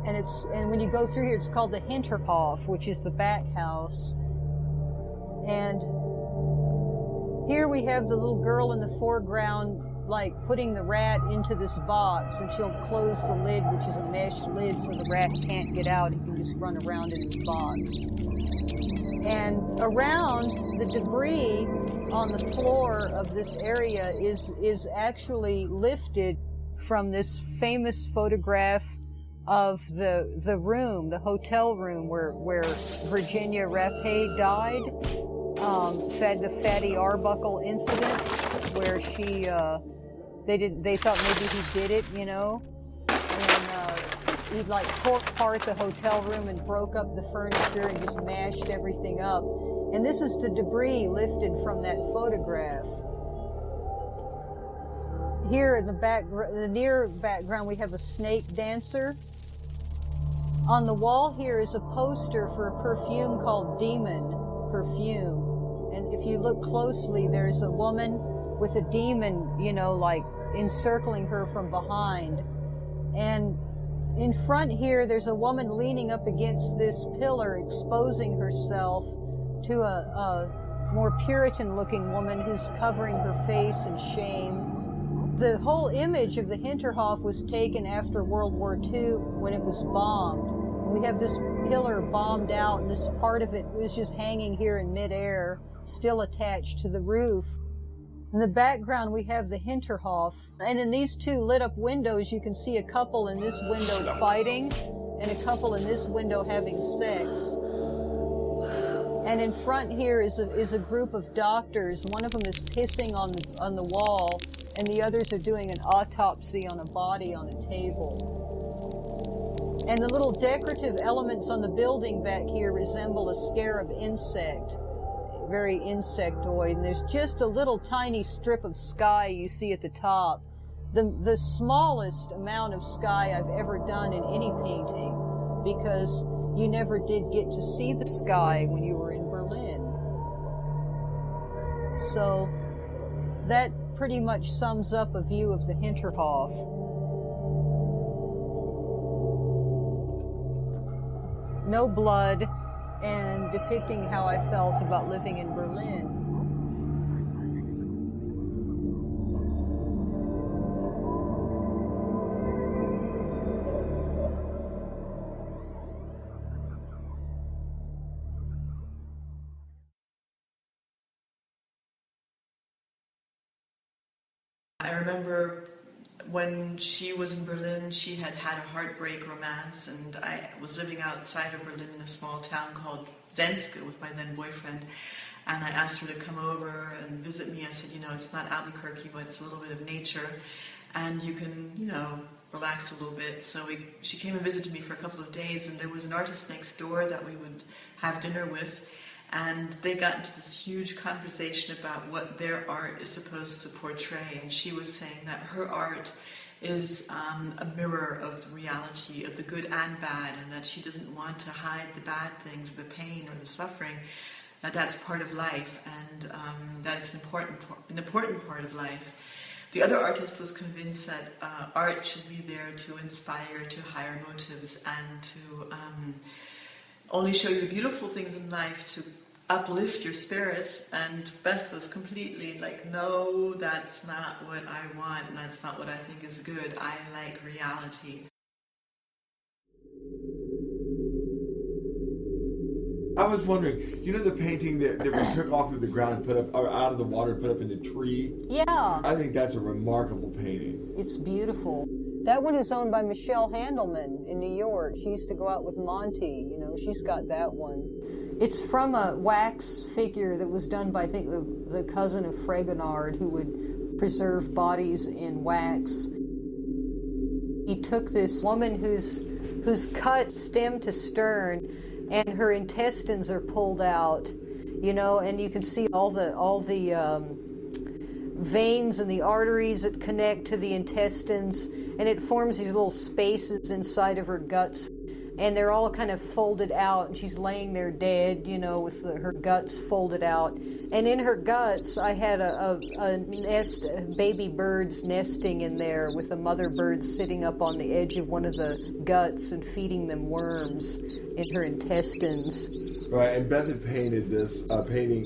And when you go through here, it's called the Hinterhof, which is the back house. And here we have the little girl in the foreground, like putting the rat into this box, and she'll close the lid, which is a mesh lid, so the rat can't get out. He can just run around in the box. And around, the debris on the floor of this area is actually lifted from this famous photograph of the room, the hotel room where Virginia Rapé died. The Fatty Arbuckle incident, where she they thought maybe he did it, you know, and he like tore apart the hotel room and broke up the furniture and just mashed everything up. And this is the debris lifted from that photograph. Here in the near background, we have a snake dancer. On the wall here is a poster for a perfume called Demon Perfume. And if you look closely, there's a woman with a demon, you know, like encircling her from behind. And in front here, there's a woman leaning up against this pillar, exposing herself to a more Puritan-looking woman who's covering her face in shame. The whole image of the Hinterhof was taken after World War II when it was bombed. We have this pillar bombed out, and this part of it was just hanging here in midair, still attached to the roof. In the background, we have the Hinterhof. And in these 2 lit up windows, you can see a couple in this window fighting and a couple in this window having sex. And in front here is a group of doctors. One of them is pissing on the wall, and the others are doing an autopsy on a body on a table. And the little decorative elements on the building back here resemble a scarab insect, very insectoid. And there's just a little tiny strip of sky you see at the top. The smallest amount of sky I've ever done in any painting, because you never did get to see the sky when you were in Berlin. So that pretty much sums up a view of the Hinterhof. No blood, and depicting how I felt about living in Berlin. I remember when she was in Berlin, she had had a heartbreak romance, and I was living outside of Berlin in a small town called Zenske with my then boyfriend, and I asked her to come over and visit me. I said, it's not Albuquerque, but it's a little bit of nature, and you can, relax a little bit. So she came and visited me for a couple of days, and there was an artist next door that we would have dinner with. And they got into this huge conversation about what their art is supposed to portray. And she was saying that her art is a mirror of the reality of the good and bad, and that she doesn't want to hide the bad things, or the pain, or the suffering. That's part of life, and that's an important part of life. The other artist was convinced that art should be there to inspire to higher motives and to only show you the beautiful things in life, to uplift your spirit. And Beth was completely like, no, that's not what I want, and that's not what I think is good. I like reality. I was wondering, the painting that we took off of the ground and put up, or out of the water, put up in the tree? Yeah. I think that's a remarkable painting. It's beautiful. That one is owned by Michelle Handelman in New York. She used to go out with Monty, she's got that one. It's from a wax figure that was done by, I think, the cousin of Fragonard, who would preserve bodies in wax. He took this woman who's cut stem to stern, and her intestines are pulled out, and you can see all the veins and the arteries that connect to the intestines, and it forms these little spaces inside of her guts, and they're all kind of folded out, and she's laying there dead, with her guts folded out. And in her guts, I had a nest of baby birds nesting in there, with a mother bird sitting up on the edge of one of the guts and feeding them worms in her intestines. Right, and Beth had painted this painting.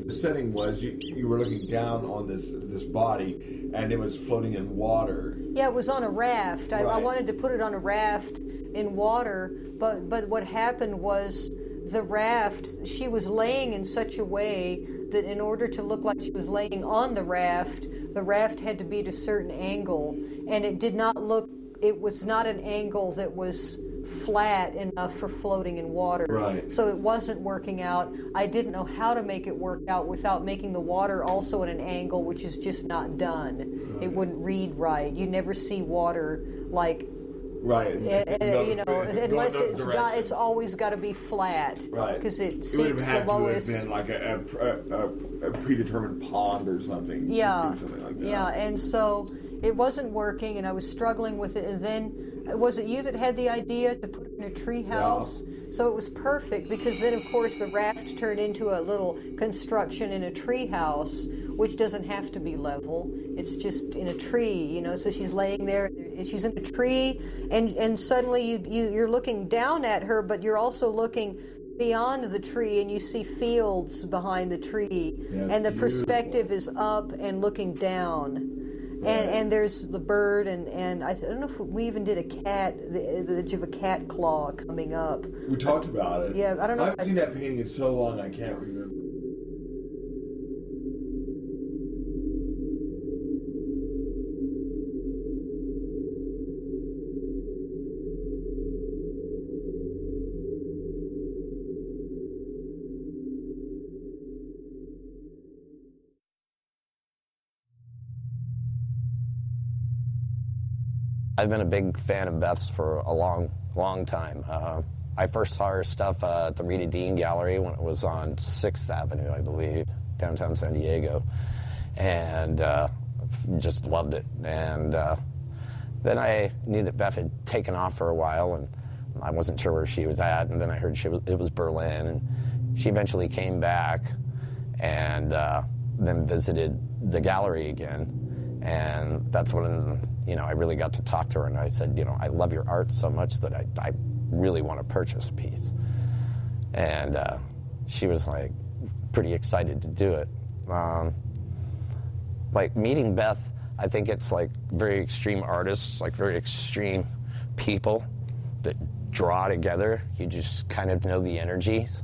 The setting was you were looking down on this body, and it was floating in water. Yeah, it was on a raft. Right. I wanted to put it on a raft in water, but what happened was the raft, she was laying in such a way that in order to look like she was laying on the raft had to be at a certain angle, and it was not an angle that was flat enough for floating in water. Right. So it wasn't working out. I didn't know how to make it work out without making the water also at an angle, which is just not done. Right. It wouldn't read right. You never see water like, right, unless it's always got to be flat, right? Because it sinks would have the lowest. To have been like a predetermined pond or something. Yeah, or something like that. Yeah, and so it wasn't working, and I was struggling with it. And then was it you that had the idea to put it in a tree house? Yeah. So it was perfect, because then of course the raft turned into a little construction in a tree house, which doesn't have to be level. It's just in a tree, so she's laying there, she's in a tree, and suddenly you're looking down at her, but you're also looking beyond the tree, and you see fields behind the tree, and the perspective is up and looking down. And there's the bird, and I don't know if we even did a cat, the edge of a cat claw coming up. We talked about it. Yeah, I don't know. I've seen that painting in so long I can't remember. I've been a big fan of Beth's for a long, long time. I first saw her stuff at the Rita Dean Gallery when it was on 6th Avenue, I believe, downtown San Diego, and just loved it. And then I knew that Beth had taken off for a while, and I wasn't sure where she was at, and then I heard it was Berlin, and she eventually came back, and then visited the gallery again, and that's when, you know, I really got to talk to her, and I said, you know, I love your art so much that I really want to purchase a piece. And she was like pretty excited to do it. Like meeting Beth, I think it's like very extreme artists, like very extreme people that draw together. You just kind of know the energies.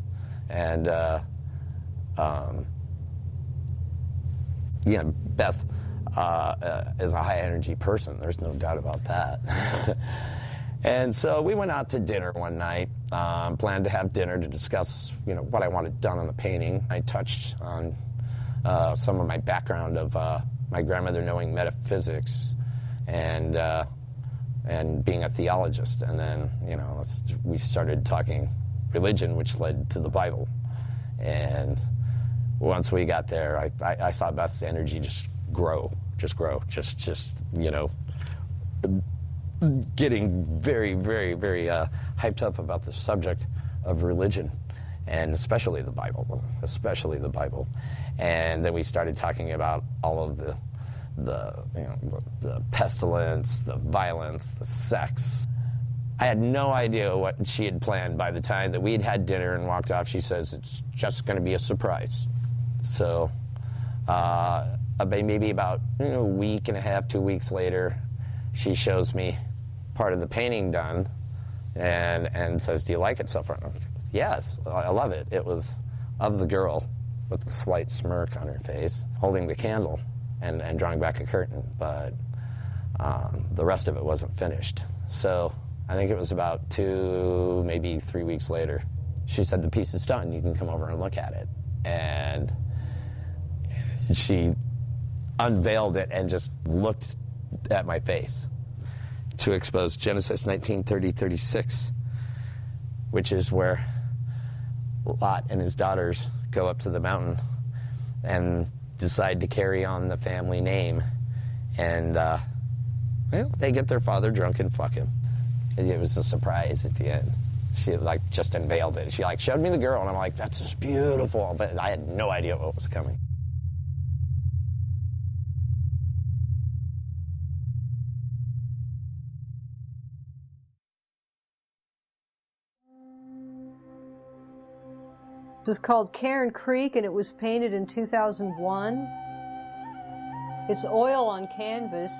And yeah, Beth is a high energy person. There's no doubt about that. And so we went out to dinner one night, planned to have dinner to discuss, you know, what I wanted done on the painting. I touched on some of my background of my grandmother knowing metaphysics and being a theologist. And then, you know, we started talking religion, which led to the Bible. And once we got there, I saw Beth's energy just grow, you know, getting very, very, very hyped up about the subject of religion, and especially the Bible. And then we started talking about all of the pestilence, the violence, the sex. I had no idea what she had planned by the time that we had dinner and walked off. She says, it's just going to be a surprise. So maybe about a week and a half, 2 weeks later, she shows me part of the painting done and says, do you like it so far? And yes, I love it. It was of the girl with a slight smirk on her face, holding the candle and drawing back a curtain, but the rest of it wasn't finished. So I think it was about 2, maybe 3 weeks later, she said, the piece is done, you can come over and look at it. And she unveiled it and just looked at my face to expose Genesis 19:30-36, which is where Lot and his daughters go up to the mountain and decide to carry on the family name. And, well, they get their father drunk and fuck him. It was a surprise at the end. She, like, just unveiled it. She, like, showed me the girl, and I'm like, that's just beautiful. But I had no idea what was coming. This is called Cairn Creek, and it was painted in 2001. It's oil on canvas.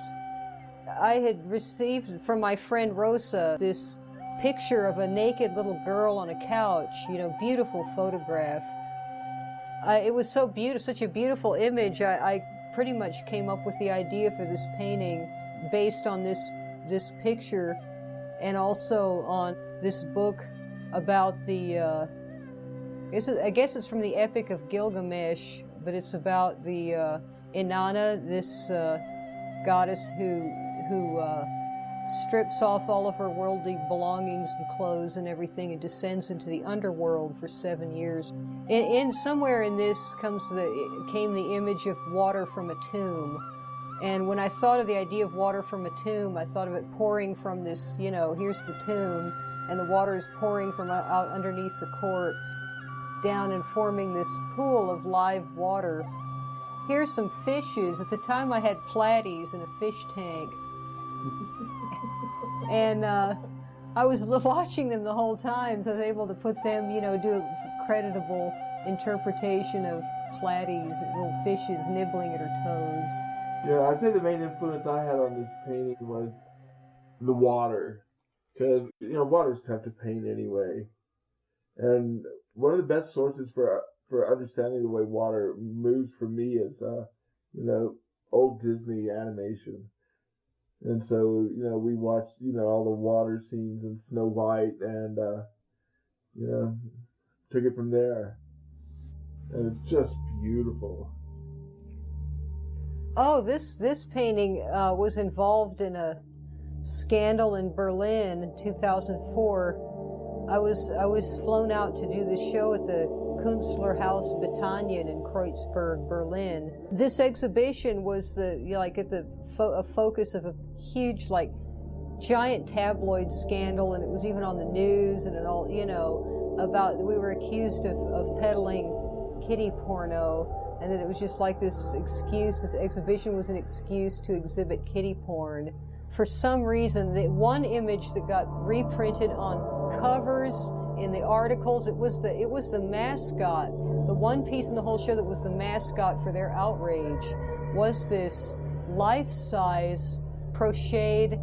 I had received from my friend Rosa this picture of a naked little girl on a couch, you know, beautiful photograph. It was so beautiful, such a beautiful image. I pretty much came up with the idea for this painting based on this picture, and also on this book about the I guess it's from the Epic of Gilgamesh, but it's about the Inanna, this goddess who strips off all of her worldly belongings and clothes and everything and descends into the underworld for 7 years. In somewhere in this came the image of water from a tomb. And when I thought of the idea of water from a tomb, I thought of it pouring from this, you know, here's the tomb, and the water is pouring from out underneath the corpse down and forming this pool of live water. Here's some fishes. At the time I had platies in a fish tank. And I was watching them the whole time, so I was able to put them, you know, do a creditable interpretation of platies, little fishes nibbling at her toes. Yeah, I'd say the main influence I had on this painting was the water. Because, you know, water's tough to paint anyway. And one of the best sources for understanding the way water moves for me is, you know, old Disney animation. And so, you know, we watched, you know, all the water scenes in Snow White and, you know, took it from there. And it's just beautiful. Oh, this painting was involved in a scandal in Berlin in 2004. I was flown out to do this show at the Künstlerhaus Bethanien in Kreuzberg, Berlin. This exhibition was a focus of a huge, like, giant tabloid scandal, and it was even on the news and it all, you know, we were accused of peddling kiddie porno and that it was just like this exhibition was an excuse to exhibit kiddie porn. For some reason, the one image that got reprinted on covers in the articles, it was the mascot. The one piece in the whole show that was the mascot for their outrage was this life-size crocheted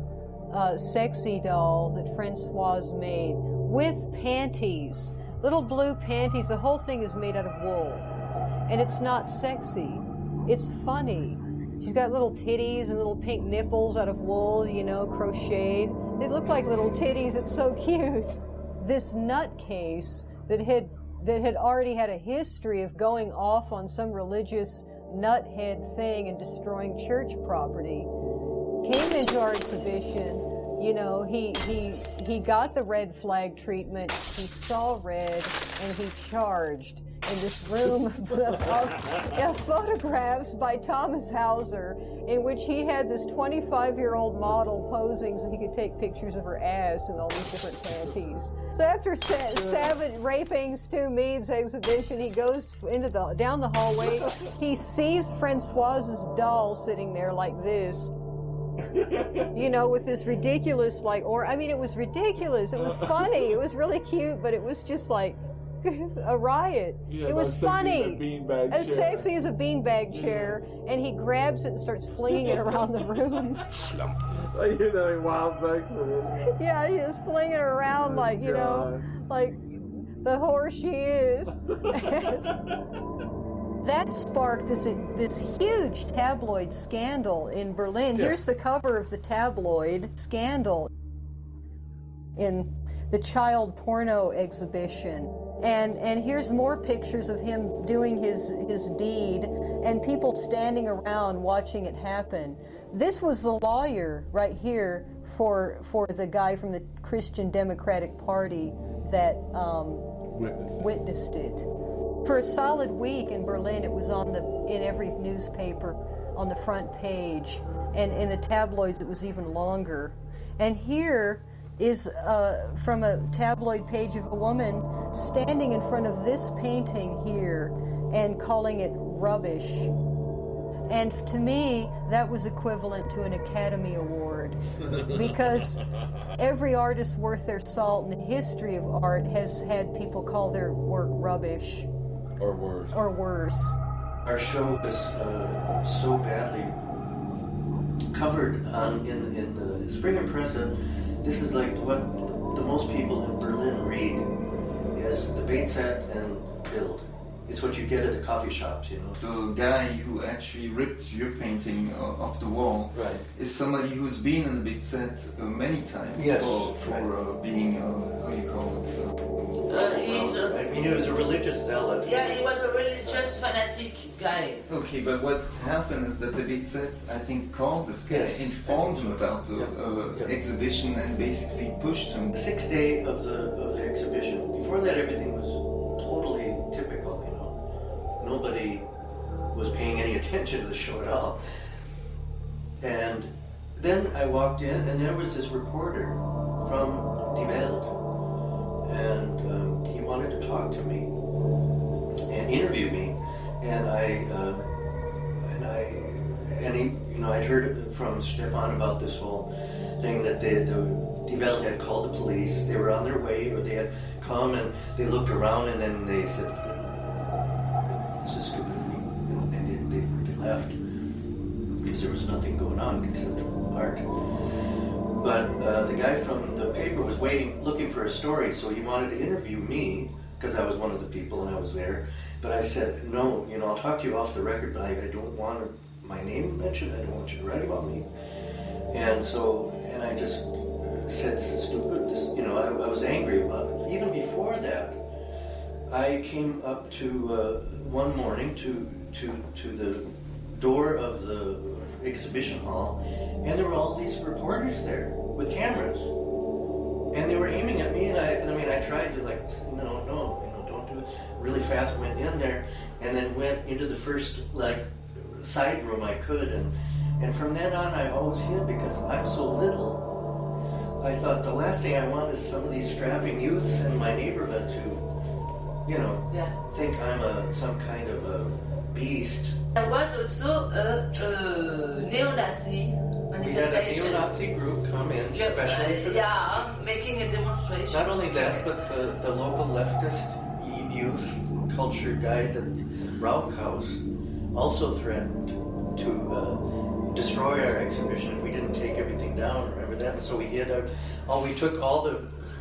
sexy doll that Francoise made with panties, little blue panties. The whole thing is made out of wool, and it's not sexy. It's funny. She's got little titties and little pink nipples out of wool, you know, crocheted. They look like little titties. It's so cute. This nutcase that had already had a history of going off on some religious nuthead thing and destroying church property came into our exhibition. You know, he got the red flag treatment, he saw red, and he charged in this room of photographs by Thomas Hauser, in which he had this 25-year-old model posing so he could take pictures of her ass and all these different panties. So after raping Stu Mead's exhibition, he goes down the hallway. He sees Francoise's doll sitting there like this, you know, with this ridiculous, it was ridiculous. It was funny. It was really cute, but it was just like a riot. Yeah, it was funny. As sexy as a beanbag chair, and he grabs it and starts flinging it around the room. Like you're having wild sex with it. Yeah, he is flinging it around like, you know, like the whore she is. That sparked this huge tabloid scandal in Berlin. Yeah. Here's the cover of the tabloid scandal in the child porno exhibition. And here's more pictures of him doing his deed and people standing around watching it happen. This was the lawyer right here for the guy from the Christian Democratic Party that witnessed it. For a solid week in Berlin, it was in every newspaper on the front page, and in the tabloids it was even longer. And here is from a tabloid page of a woman standing in front of this painting here and calling it rubbish. And to me, that was equivalent to an Academy Award, because every artist worth their salt in the history of art has had people call their work rubbish. Or worse. Or worse. Our show was so badly covered in the Springer Presse. This is like what the most people in Berlin read is the Bait-Set and Bild. It's what you get at the coffee shops, you know. The guy who actually ripped your painting off the wall is somebody who's been in the Bait-Set many times for being, how do you call it? He was a religious zealot. Yeah, he was a religious fanatic guy. Okay, but what happened is that the Bait-Set, I think, called this guy, informed him about the exhibition and basically pushed him. The 6th day of the exhibition, before that everything was totally typical, you know. Nobody was paying any attention to the show at all. And then I walked in and there was this reporter from Die Welt. And he wanted to talk to me and interview me, and I'd heard from Stefan about this whole thing that the Die Welt had called the police. They were on their way, or they had come and they looked around, and then they said, "This is stupid," and they left because there was nothing going on except art. But the guy from the paper was looking for a story, so he wanted to interview me, because I was one of the people and I was there. But I said, no, you know, I'll talk to you off the record, but I don't want my name mentioned. I don't want you to write about me. And I just said, this is stupid. I was angry about it. Even before that, I came up to one morning to the door of the exhibition hall, and there were all these reporters there with cameras, and they were aiming at me, and I tried to no, don't do it. Really fast, went in there, and then went into the first side room I could, and from then on I always hid because I'm so little. I thought the last thing I want is some of these strapping youths in my neighborhood to, think I'm some kind of a beast. There was also a neo-Nazi We had a manifestation. neo-Nazi group come in, especially for yeah, making a demonstration. not only that, but the local leftist youth culture guys at Rauch House also threatened to destroy our exhibition if we didn't take everything down. Remember that? So we hid we took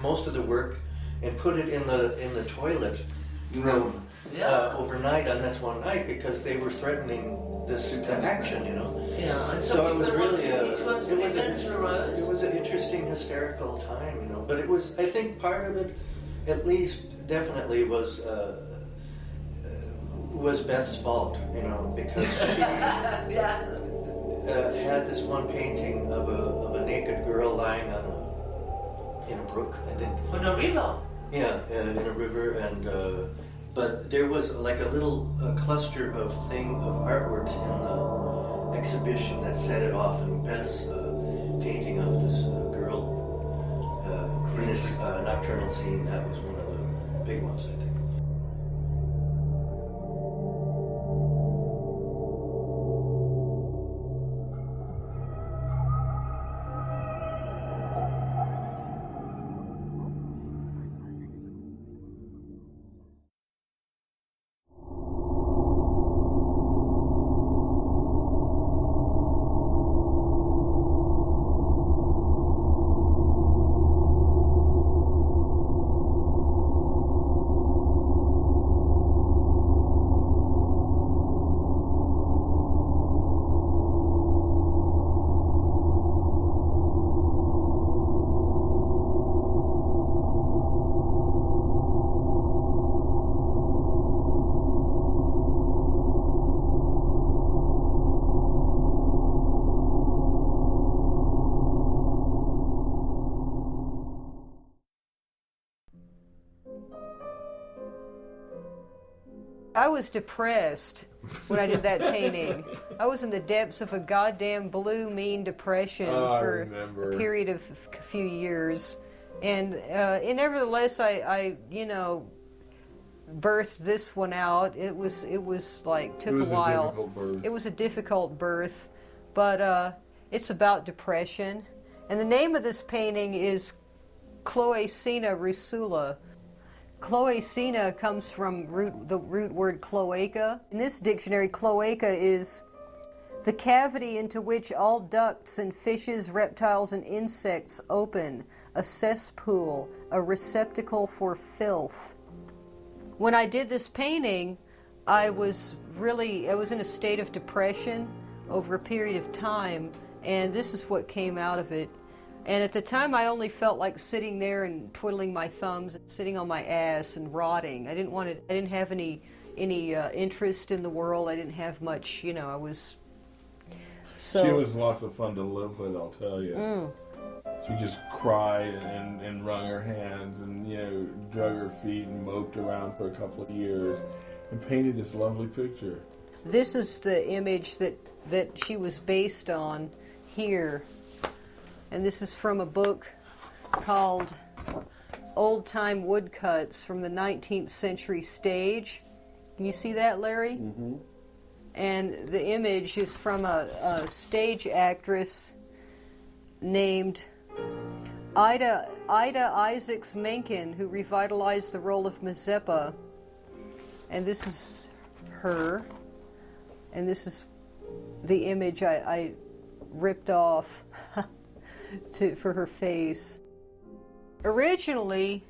most of the work and put it in the toilet room overnight on this one night because they were threatening this action, you know. Yeah, and So it was really it was dangerous. it was an interesting hysterical time, you know. But it was, I think, part of it, at least, definitely was Beth's fault, you know, because she had this one painting of a naked girl lying in a brook, I think. On a river. Yeah, in a river, and but there was like a little cluster of artworks in the exhibition that set it off, and Beth's painting of this girl in this nocturnal scene, that was one of the big ones, I think. I was depressed when I did that painting. I was in the depths of a goddamn blue, mean depression for a period of a few years. And nevertheless, I birthed this one out. It was like, took a while. Difficult birth. It was a difficult birth, but it's about depression. And the name of this painting is Cloacina rusula. Cloacina comes from the root word cloaca. In this dictionary, cloaca is the cavity into which all ducts and fishes, reptiles, and insects open, a cesspool, a receptacle for filth. When I did this painting, I was in a state of depression over a period of time, and this is what came out of it. And at the time, I only felt like sitting there and twiddling my thumbs, sitting on my ass and rotting. I didn't have any interest in the world. I didn't have much, She was lots of fun to live with, I'll tell you. She just cried and wrung her hands and, drug her feet and moped around for a couple of years and painted this lovely picture. This is the image that she was based on here. And this is from a book called Old Time Woodcuts from the 19th Century Stage. Can you see that, Larry? Mm-hmm. And the image is from a stage actress named Ida Isaacs Menken, who revitalized the role of Mazeppa. And this is her. And this is the image I ripped off for her face. Originally,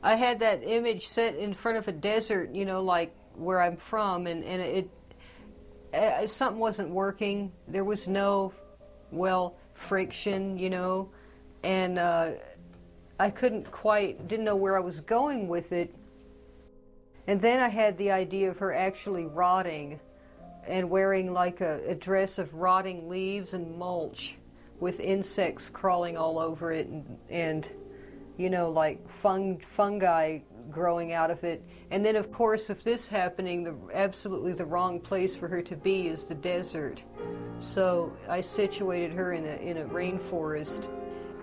I had that image set in front of a desert, like where I'm from, and something wasn't working. There was no, friction, and I didn't know where I was going with it. And then I had the idea of her actually rotting and wearing like a dress of rotting leaves and mulch, with insects crawling all over it and like fungi growing out of it. And then, of course, if this happening, absolutely the wrong place for her to be is the desert. So I situated her in a rainforest.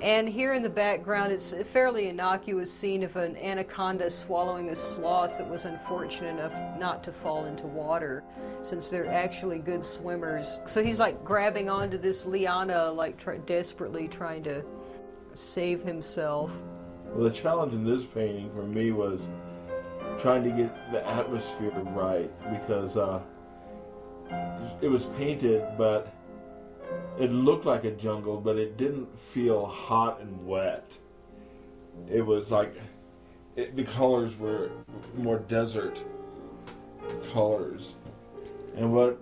And here in the background, it's a fairly innocuous scene of an anaconda swallowing a sloth that was unfortunate enough not to fall into water, since they're actually good swimmers. So he's like grabbing onto this liana, like desperately trying to save himself. Well, the challenge in this painting for me was trying to get the atmosphere right, because it was painted, but it looked like a jungle, but it didn't feel hot and wet. It was like, the colors were more desert colors. And what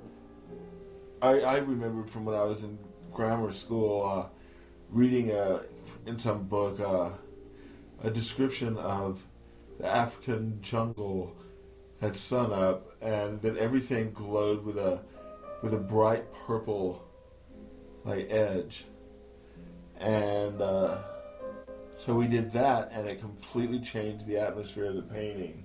I remember from when I was in grammar school, reading in some book a description of the African jungle at sunup, and that everything glowed with a bright purple like edge, and so we did that, and it completely changed the atmosphere of the painting.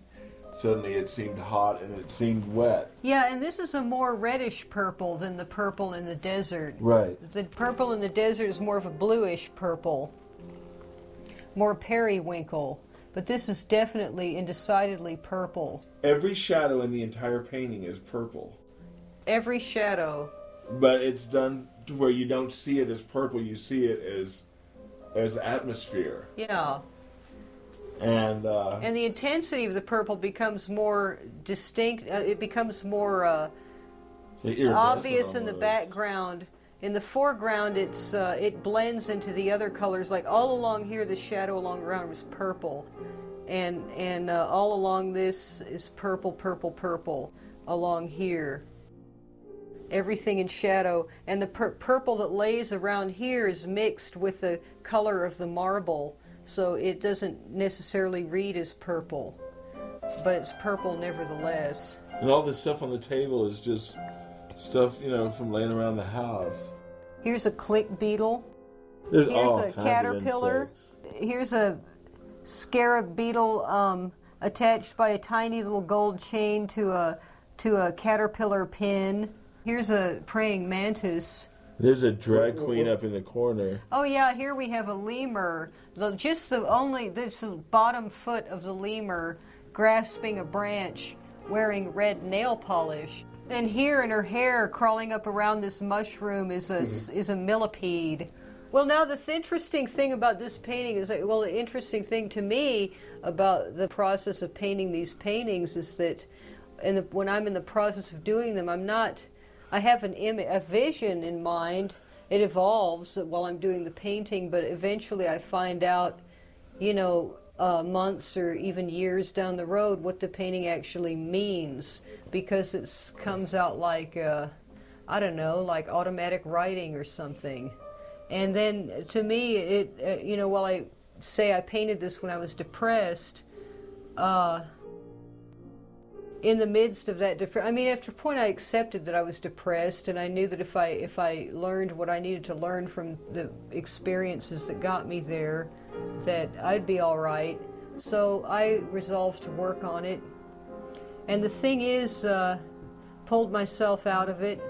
Suddenly it seemed hot and it seemed wet. Yeah, and this is a more reddish purple than the purple in the desert. Right. The purple in the desert is more of a bluish purple, more periwinkle, but this is definitely and decidedly purple. Every shadow in the entire painting is purple. Every shadow. But it's done to where you don't see it as purple, you see it as atmosphere. Yeah. And the intensity of the purple becomes more distinct. It becomes more obvious in the background. In the foreground, it blends into the other colors. Like all along here, the shadow along around is purple, and all along this is purple, purple, purple along here. Everything in shadow, and the purple that lays around here is mixed with the color of the marble, so it doesn't necessarily read as purple, but it's purple nevertheless. And all this stuff on the table is just stuff, from laying around the house. Here's a click beetle. Here's a caterpillar. Here's a scarab beetle attached by a tiny little gold chain to a caterpillar pin. Here's a praying mantis. There's a drag queen up in the corner. Oh yeah, here we have a lemur. Just the bottom foot of the lemur grasping a branch, wearing red nail polish. And here in her hair, crawling up around this mushroom, is a millipede. Well, now the interesting thing about this painting is the interesting thing to me about the process of painting these paintings is that, when I'm in the process of doing them, I have a vision in mind. It evolves while I'm doing the painting, but eventually I find out, months or even years down the road what the painting actually means, because it comes out like, like automatic writing or something. And then to me, while I say I painted this when I was depressed, in the midst of that after a point I accepted that I was depressed, and I knew that if I learned what I needed to learn from the experiences that got me there, that I'd be all right. So I resolved to work on it, and the thing is, pulled myself out of it,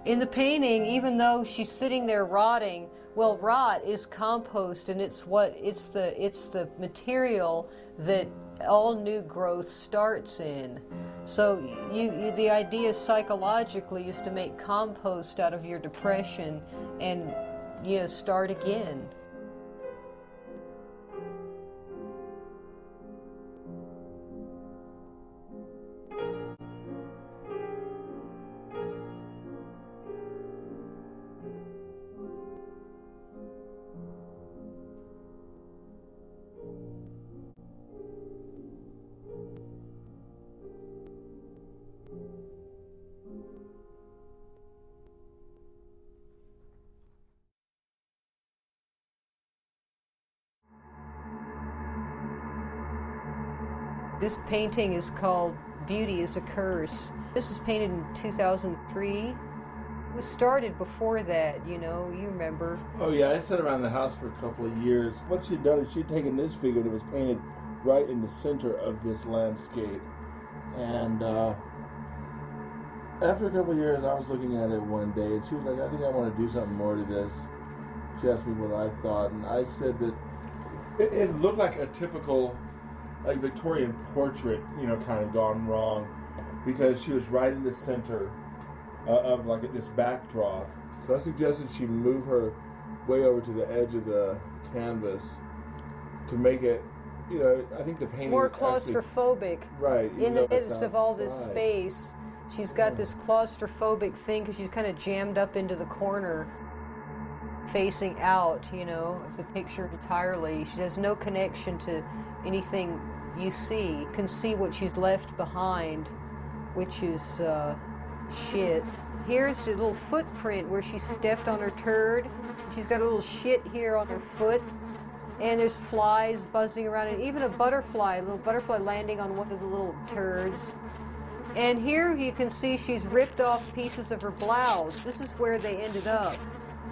in the painting, even though she's sitting there rotting, well, rot is compost, and it's the material that all new growth starts in. So the idea psychologically is to make compost out of your depression and start again. This painting is called Beauty is a Curse. This was painted in 2003. It was started before that, you remember. Oh yeah, I sat around the house for a couple of years. What she'd done is she'd taken this figure that was painted right in the center of this landscape, and After a couple of years, I was looking at it one day, and she was like, I think I want to do something more to this. She asked me what I thought, and I said that it looked like a typical like Victorian portrait, kind of gone wrong, because she was right in the center of like this backdrop. So I suggested she move her way over to the edge of the canvas to make it, I think the painting more actually, claustrophobic. right, In the midst of all this outside. space, she's got this claustrophobic thing because she's kind of jammed up into the corner, facing out, of the picture entirely. She has no connection to anything you see. You can see what she's left behind, which is shit. Here's a little footprint where she stepped on her turd. She's got a little shit here on her foot. And there's flies buzzing around, and even a little butterfly landing on one of the little turds. And here you can see she's ripped off pieces of her blouse. This is where they ended up.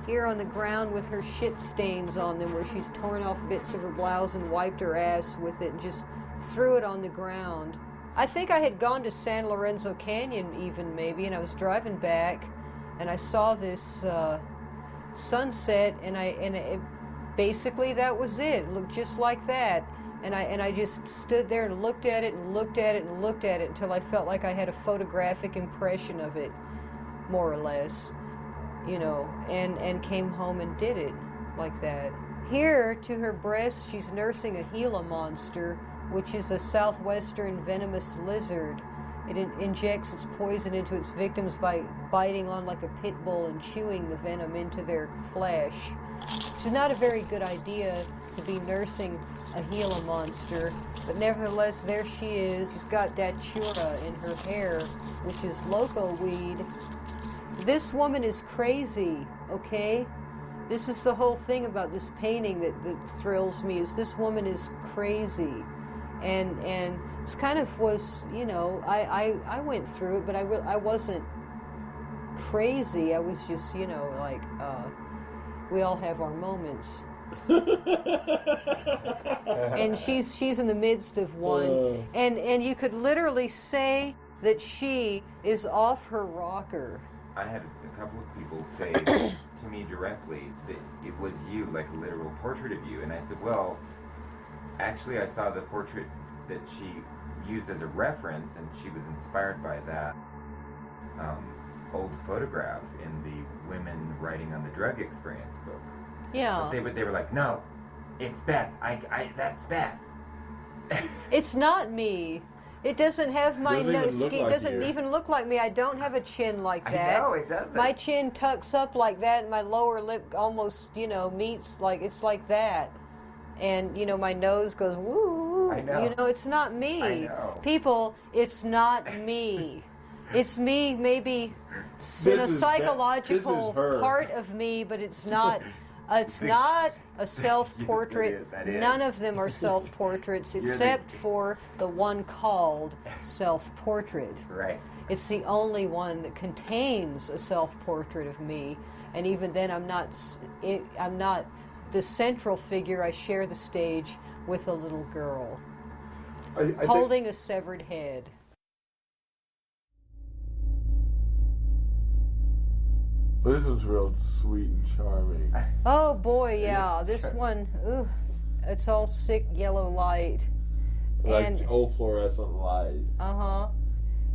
Here on the ground with her shit stains on them, where she's torn off bits of her blouse and wiped her ass with it and just threw it on the ground. I think I had gone to San Lorenzo Canyon even maybe, and I was driving back, and I saw this sunset, and basically that was it. It looked just like that. And I just stood there and looked at it and looked at it and looked at it until I felt like I had a photographic impression of it, more or less, and came home and did it like that. Here, to her breast, she's nursing a Gila monster, which is a southwestern venomous lizard. It injects its poison into its victims by biting on like a pit bull and chewing the venom into their flesh. It's not a very good idea to be nursing a Gila monster, but nevertheless, there she is. She's got datura in her hair, which is loco weed. This woman is crazy, okay? This is the whole thing about this painting that thrills me, is this woman is crazy. And it's kind of was, I went through it, but I wasn't crazy. I was just, we all have our moments. And she's in the midst of one, and you could literally say that she is off her rocker. I had a couple of people say to me directly that it was you, like a literal portrait of you, and I said, well, actually I saw the portrait that she used as a reference, and she was inspired by that old photograph in the Women Writing on the Drug Experience book. Yeah. But they were like, no, it's Beth. That's Beth. It's not me. It doesn't have my nose. It doesn't even look like me. I don't have a chin like that. I know, it doesn't. My chin tucks up like that, and my lower lip almost, meets it's like that. And, my nose goes, woo. I know. It's not me. I know. People, it's not me. It's me, maybe in a psychological part of me, but it's not. It's not a self-portrait. None of them are self-portraits except for the one called self-portrait. Right. It's the only one that contains a self-portrait of me, and even then, I'm not the central figure. I share the stage with a little girl holding a severed head. This one's real sweet and charming. Oh boy, yeah. This one, it's all sick yellow light. Like old fluorescent light. Uh-huh.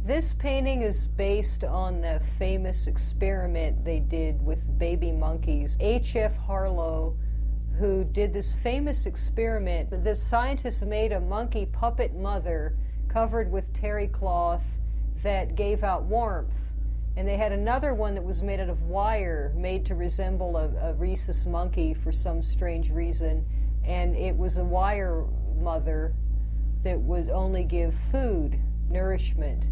This painting is based on the famous experiment they did with baby monkeys. H.F. Harlow, who did this famous experiment, the scientists made a monkey puppet mother covered with terry cloth that gave out warmth. And they had another one that was made out of wire, made to resemble a rhesus monkey for some strange reason. And it was a wire mother that would only give food, nourishment.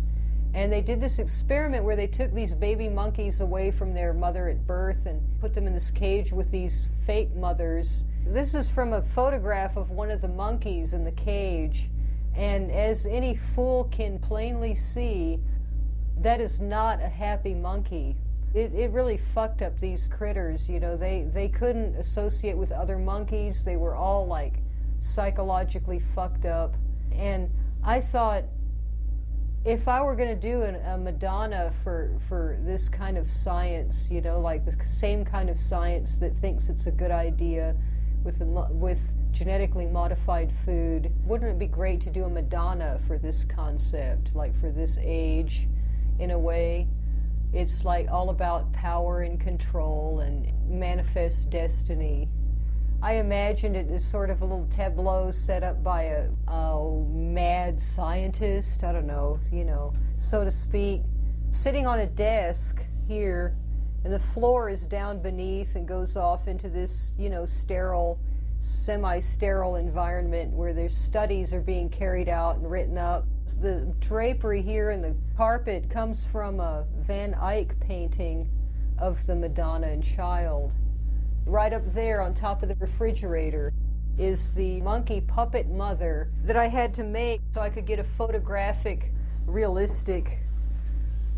And they did this experiment where they took these baby monkeys away from their mother at birth and put them in this cage with these fake mothers. This is from a photograph of one of the monkeys in the cage. And as any fool can plainly see, that is not a happy monkey. It really fucked up these critters, They couldn't associate with other monkeys. They were all, psychologically fucked up. And I thought, If I were going to do a Madonna for this kind of science, you know, like the same kind of science that thinks it's a good idea with genetically modified food, wouldn't it be great to do a Madonna for this concept, like for this age, in a way? It's like all about power and control and manifest destiny. I imagined it as sort of a little tableau set up by a mad scientist, I don't know, you know, so to speak, sitting on a desk here, and the floor is down beneath and goes off into this, you know, sterile, semi-sterile environment where their studies are being carried out and written up. The drapery here and the carpet comes from a Van Eyck painting of the Madonna and Child. Right up there on top of the refrigerator is the monkey puppet mother that I had to make so I could get a photographic, realistic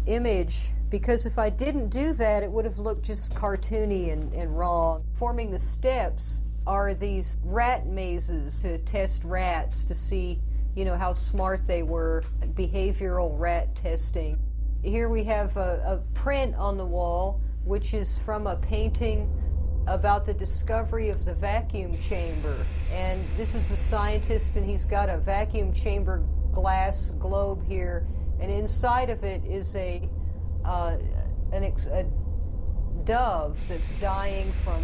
image, because if I didn't do that, it would have looked just cartoony and wrong. Forming the steps are these rat mazes to test rats to see, you know, how smart they were, behavioral rat testing. Here we have a print on the wall, which is from a painting about the discovery of the vacuum chamber. And this is a scientist, and he's got a vacuum chamber glass globe here, and inside of it is a dove that's dying from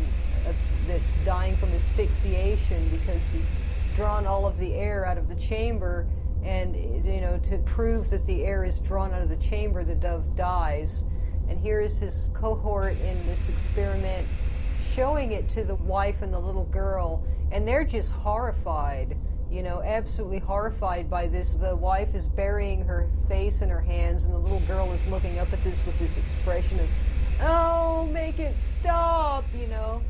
asphyxiation because he's drawn all of the air out of the chamber, and you know, to prove that the air is drawn out of the chamber, the dove dies. And here is his cohort in this experiment, showing it to the wife and the little girl, and they're just horrified, you know, absolutely horrified by this. The wife is burying her face in her hands, and the little girl is looking up at this with this expression of, oh, make it stop, you know.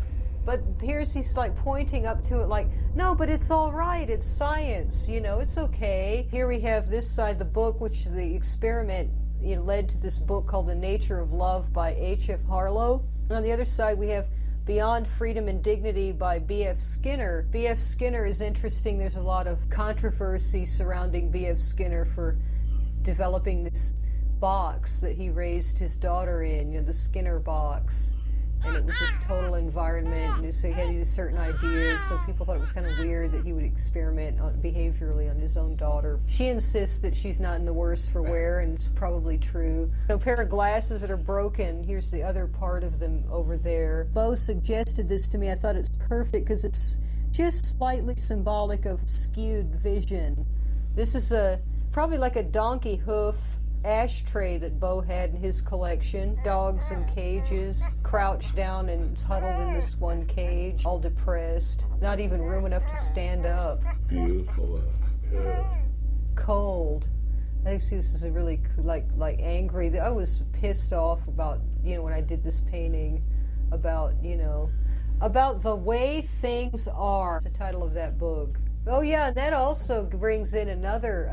But he's like pointing up to it like, no, but it's all right, it's science, you know, it's okay. Here we have this side, the book, which the experiment, you know, led to this book called The Nature of Love by H.F. Harlow. And on the other side we have Beyond Freedom and Dignity by B.F. Skinner. B.F. Skinner is interesting. There's a lot of controversy surrounding B.F. Skinner for developing this box that he raised his daughter in, you know, the Skinner box. And it was this total environment, and so he had these certain ideas, so people thought it was kind of weird that he would experiment behaviorally on his own daughter. She insists that she's not in the worse for wear, and it's probably true. A pair of glasses that are broken, here's the other part of them over there. Bo suggested this to me. I thought it's perfect because it's just slightly symbolic of skewed vision. This is probably like a donkey hoof ashtray that Bo had in his collection. Dogs in cages, crouched down and huddled in this one cage, all depressed. Not even room enough to stand up. Beautiful. Yeah. Cold. I think this is a really like angry. I was pissed off about, you know, when I did this painting about, you know, about the way things are. It's the title of that book. Oh yeah, and that also brings in another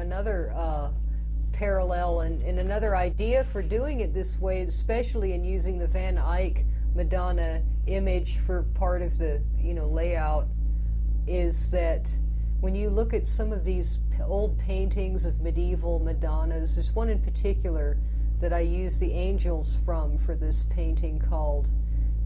parallel and another idea for doing it this way, especially in using the Van Eyck Madonna image for part of the, you know, layout, is that when you look at some of these old paintings of medieval Madonnas, there's one in particular that I use the angels from for this painting called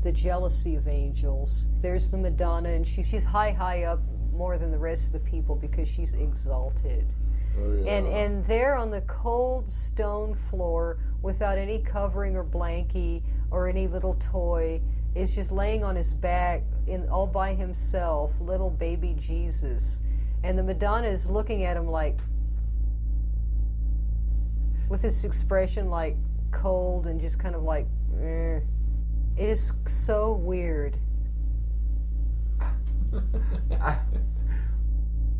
The Jealousy of Angels. There's the Madonna, and she's high up more than the rest of the people because she's exalted. Oh, yeah. And there on the cold stone floor, without any covering or blankie or any little toy, is just laying on his back all by himself, little baby Jesus. And the Madonna is looking at him like, with this expression like cold and just kind of like, eh. It is so weird.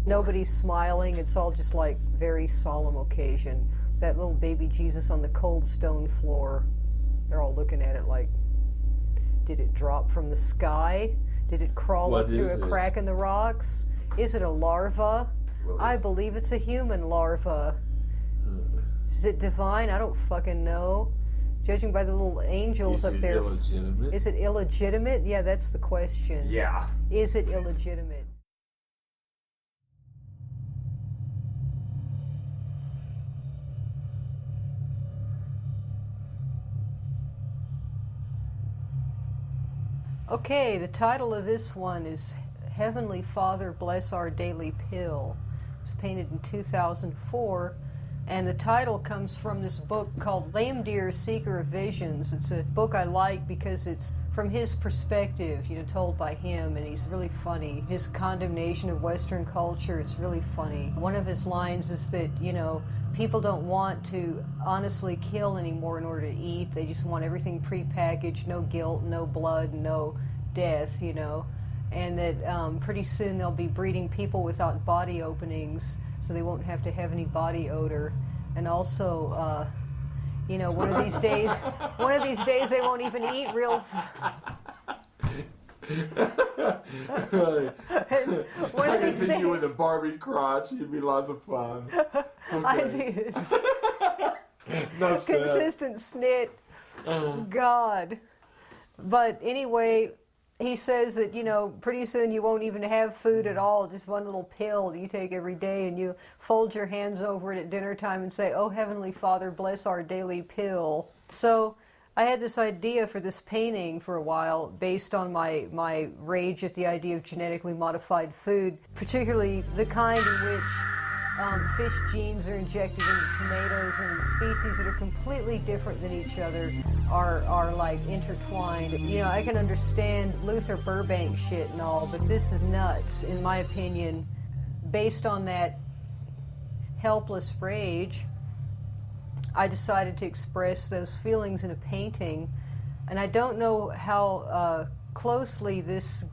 Nobody's smiling. It's all just like very solemn occasion. That little baby Jesus on the cold stone floor. They're all looking at it like, did it drop from the sky? Did it crawl up through a crack in the rocks? Is it a larva? I believe it's a human larva. Is it divine? I don't fucking know. Judging by the little angels up there. Is it illegitimate? Is it illegitimate? Yeah, that's the question. Yeah. Is it illegitimate? Okay, the title of this one is Heavenly Father, Bless Our Daily Pill. It was painted in 2004, and the title comes from this book called Lame Deer, Seeker of Visions. It's a book I like because it's from his perspective, told by him, and he's really funny. His condemnation of Western culture, it's really funny. One of his lines is that, people don't want to honestly kill anymore in order to eat. They just want everything prepackaged, no guilt, no blood, no death, and that pretty soon they'll be breeding people without body openings, so they won't have to have any body odor. And also, one of these days they won't even eat real. One of these days, you with a Barbie crotch, it'd be lots of fun. Okay. No consistent snit. God. But anyway, he says that, pretty soon you won't even have food at all, just one little pill you take every day, and you fold your hands over it at dinner time and say, "Oh, Heavenly Father, bless our daily pill." So I had this idea for this painting for a while based on my rage at the idea of genetically modified food, particularly the kind in which fish genes are injected into tomatoes, and species that are completely different than each other are like intertwined. I can understand Luther Burbank shit and all, but this is nuts, in my opinion. Based on that helpless rage, I decided to express those feelings in a painting, and I don't know how closely this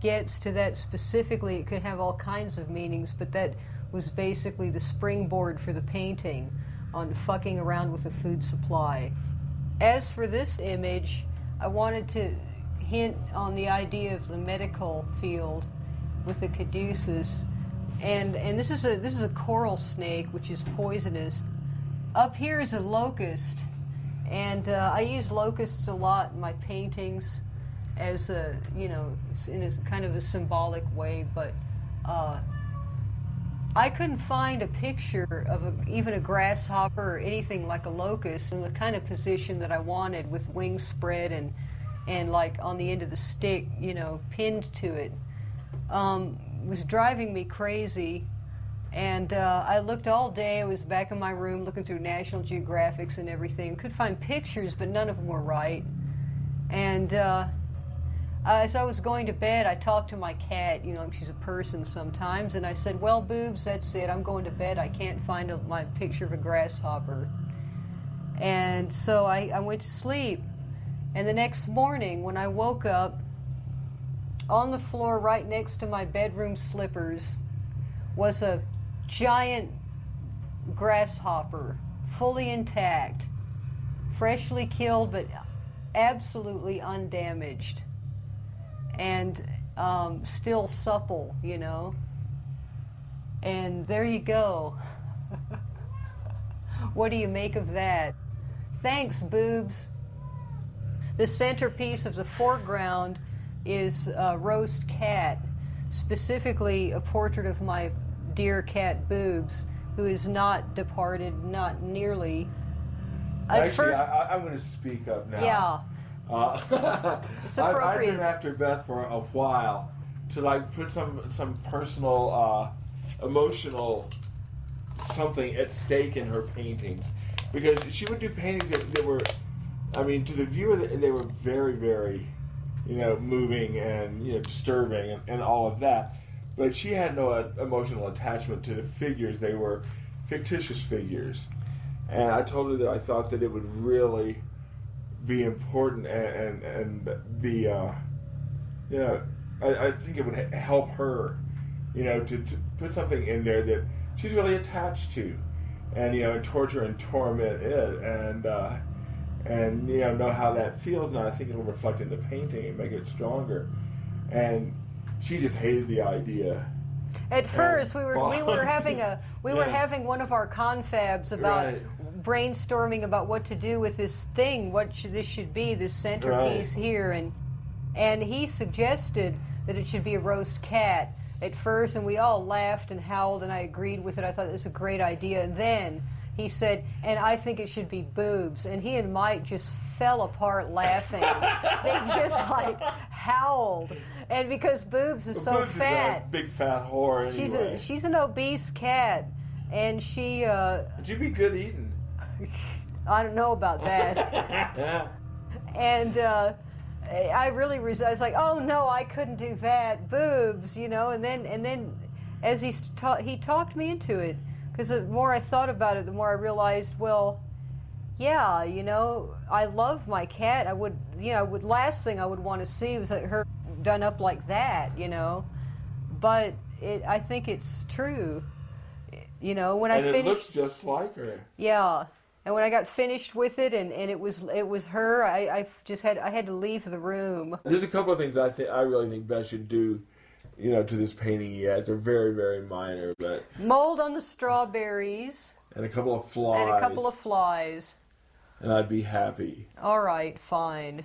gets to that specifically. It could have all kinds of meanings, but that was basically the springboard for the painting on fucking around with the food supply. As for this image, I wanted to hint on the idea of the medical field with the caduceus, and this is a coral snake, which is poisonous. Up here is a locust, and I use locusts a lot in my paintings as in a kind of a symbolic way, but I couldn't find a picture of even a grasshopper or anything like a locust in the kind of position that I wanted, with wings spread and like on the end of the stick, pinned to it. It was driving me crazy. And I looked all day. I was back in my room looking through National Geographics and everything. Could find pictures, but none of them were right. And as I was going to bed, I talked to my cat. She's a person sometimes. And I said, "Well, Boobs, that's it. I'm going to bed. I can't find my picture of a grasshopper." And so I went to sleep. And the next morning, when I woke up, on the floor right next to my bedroom slippers was a giant grasshopper, fully intact, freshly killed, but absolutely undamaged, and still supple, And there you go. What do you make of that? Thanks, Boobs. The centerpiece of the foreground is roast cat, specifically a portrait of my dear cat Boobs, who is not departed, not nearly. Actually, I'm going to speak up now. Yeah. It's appropriate. I've been after Beth for a while to put some personal, emotional something at stake in her paintings, because she would do paintings that were, to the viewer, they were very, very, moving and disturbing and all of that. But she had no emotional attachment to the figures. They were fictitious figures. And I told her that I thought that it would really be important and be, I think it would help her, to put something in there that she's really attached to, and, torture and torment it, and know how that feels. And I think it'll reflect in the painting and make it stronger. And she just hated the idea. At first, we were having having one of our confabs about brainstorming about what to do with this thing, this should be this centerpiece here, and he suggested that it should be a roast cat at first, and we all laughed and howled, and I agreed with it. I thought it was a great idea, and then he said, "And I think it should be Boobs," and he and Mike just fell apart laughing. They just like howled, and because Boobs is so Boobs fat, is a big fat whore anyway. she's an obese cat, and she. She'd be good eating. I don't know about that. And I really I was like, oh no, I couldn't do that, Boobs, you know. And then as he talked me into it, because the more I thought about it, the more I realized, well, yeah, you know, I love my cat. I would, you know, last thing I would want to see was her done up like that, you know. But I think it's true, you know. When I finished, it looks just like her. Yeah. And when I got finished with it, and it was her, I had to leave the room. There's a couple of things I really think Beth should do, you know, to this painting yet. They're very, very minor, but mold on the strawberries. And a couple of flies. And I'd be happy. All right, fine.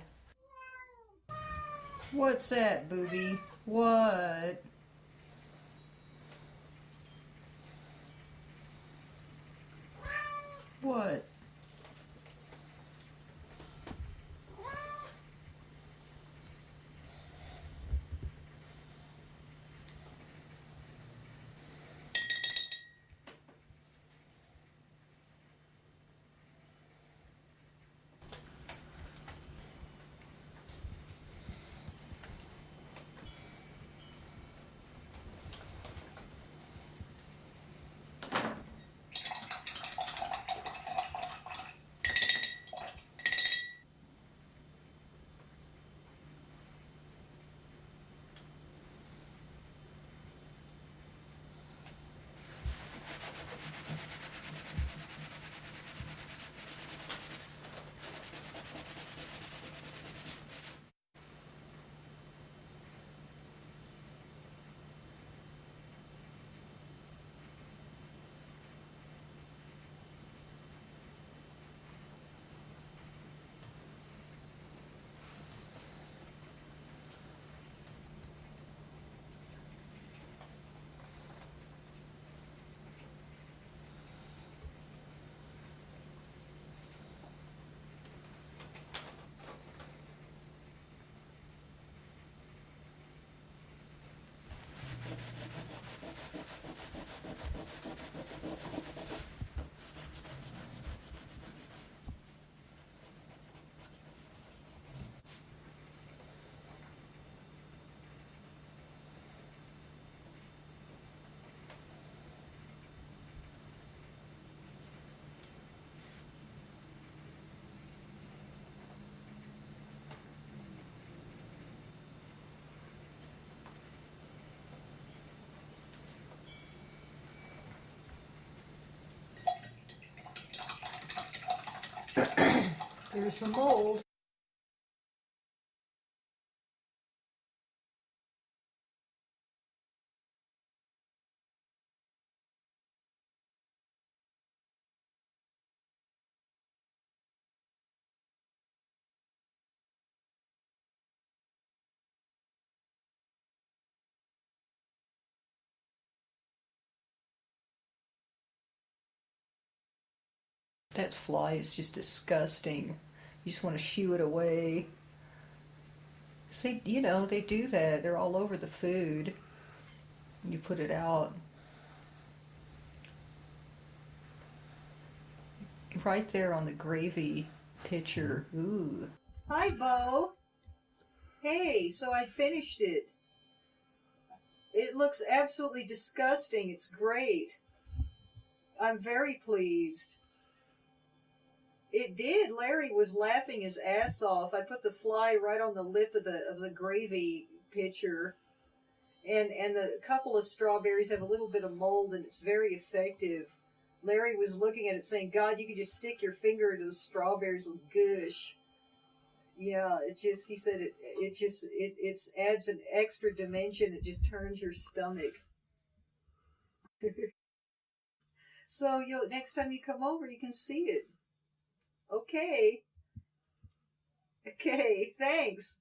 What's that, Booby? What? What? There's the mold. That fly is just disgusting. You just want to shoo it away. See, you know, they do that. They're all over the food when you put it out. Right there on the gravy pitcher. Ooh. Hi, Bo. Hey, so I finished it. It looks absolutely disgusting. It's great. I'm very pleased. It did. Larry was laughing his ass off. I put the fly right on the lip of the gravy pitcher, and the couple of strawberries have a little bit of mold, and it's very effective. Larry was looking at it saying, God, you could just stick your finger into the strawberries and gush. Yeah, he said it adds an extra dimension. It just turns your stomach. So next time you come over, you can see it. Okay. Okay, thanks.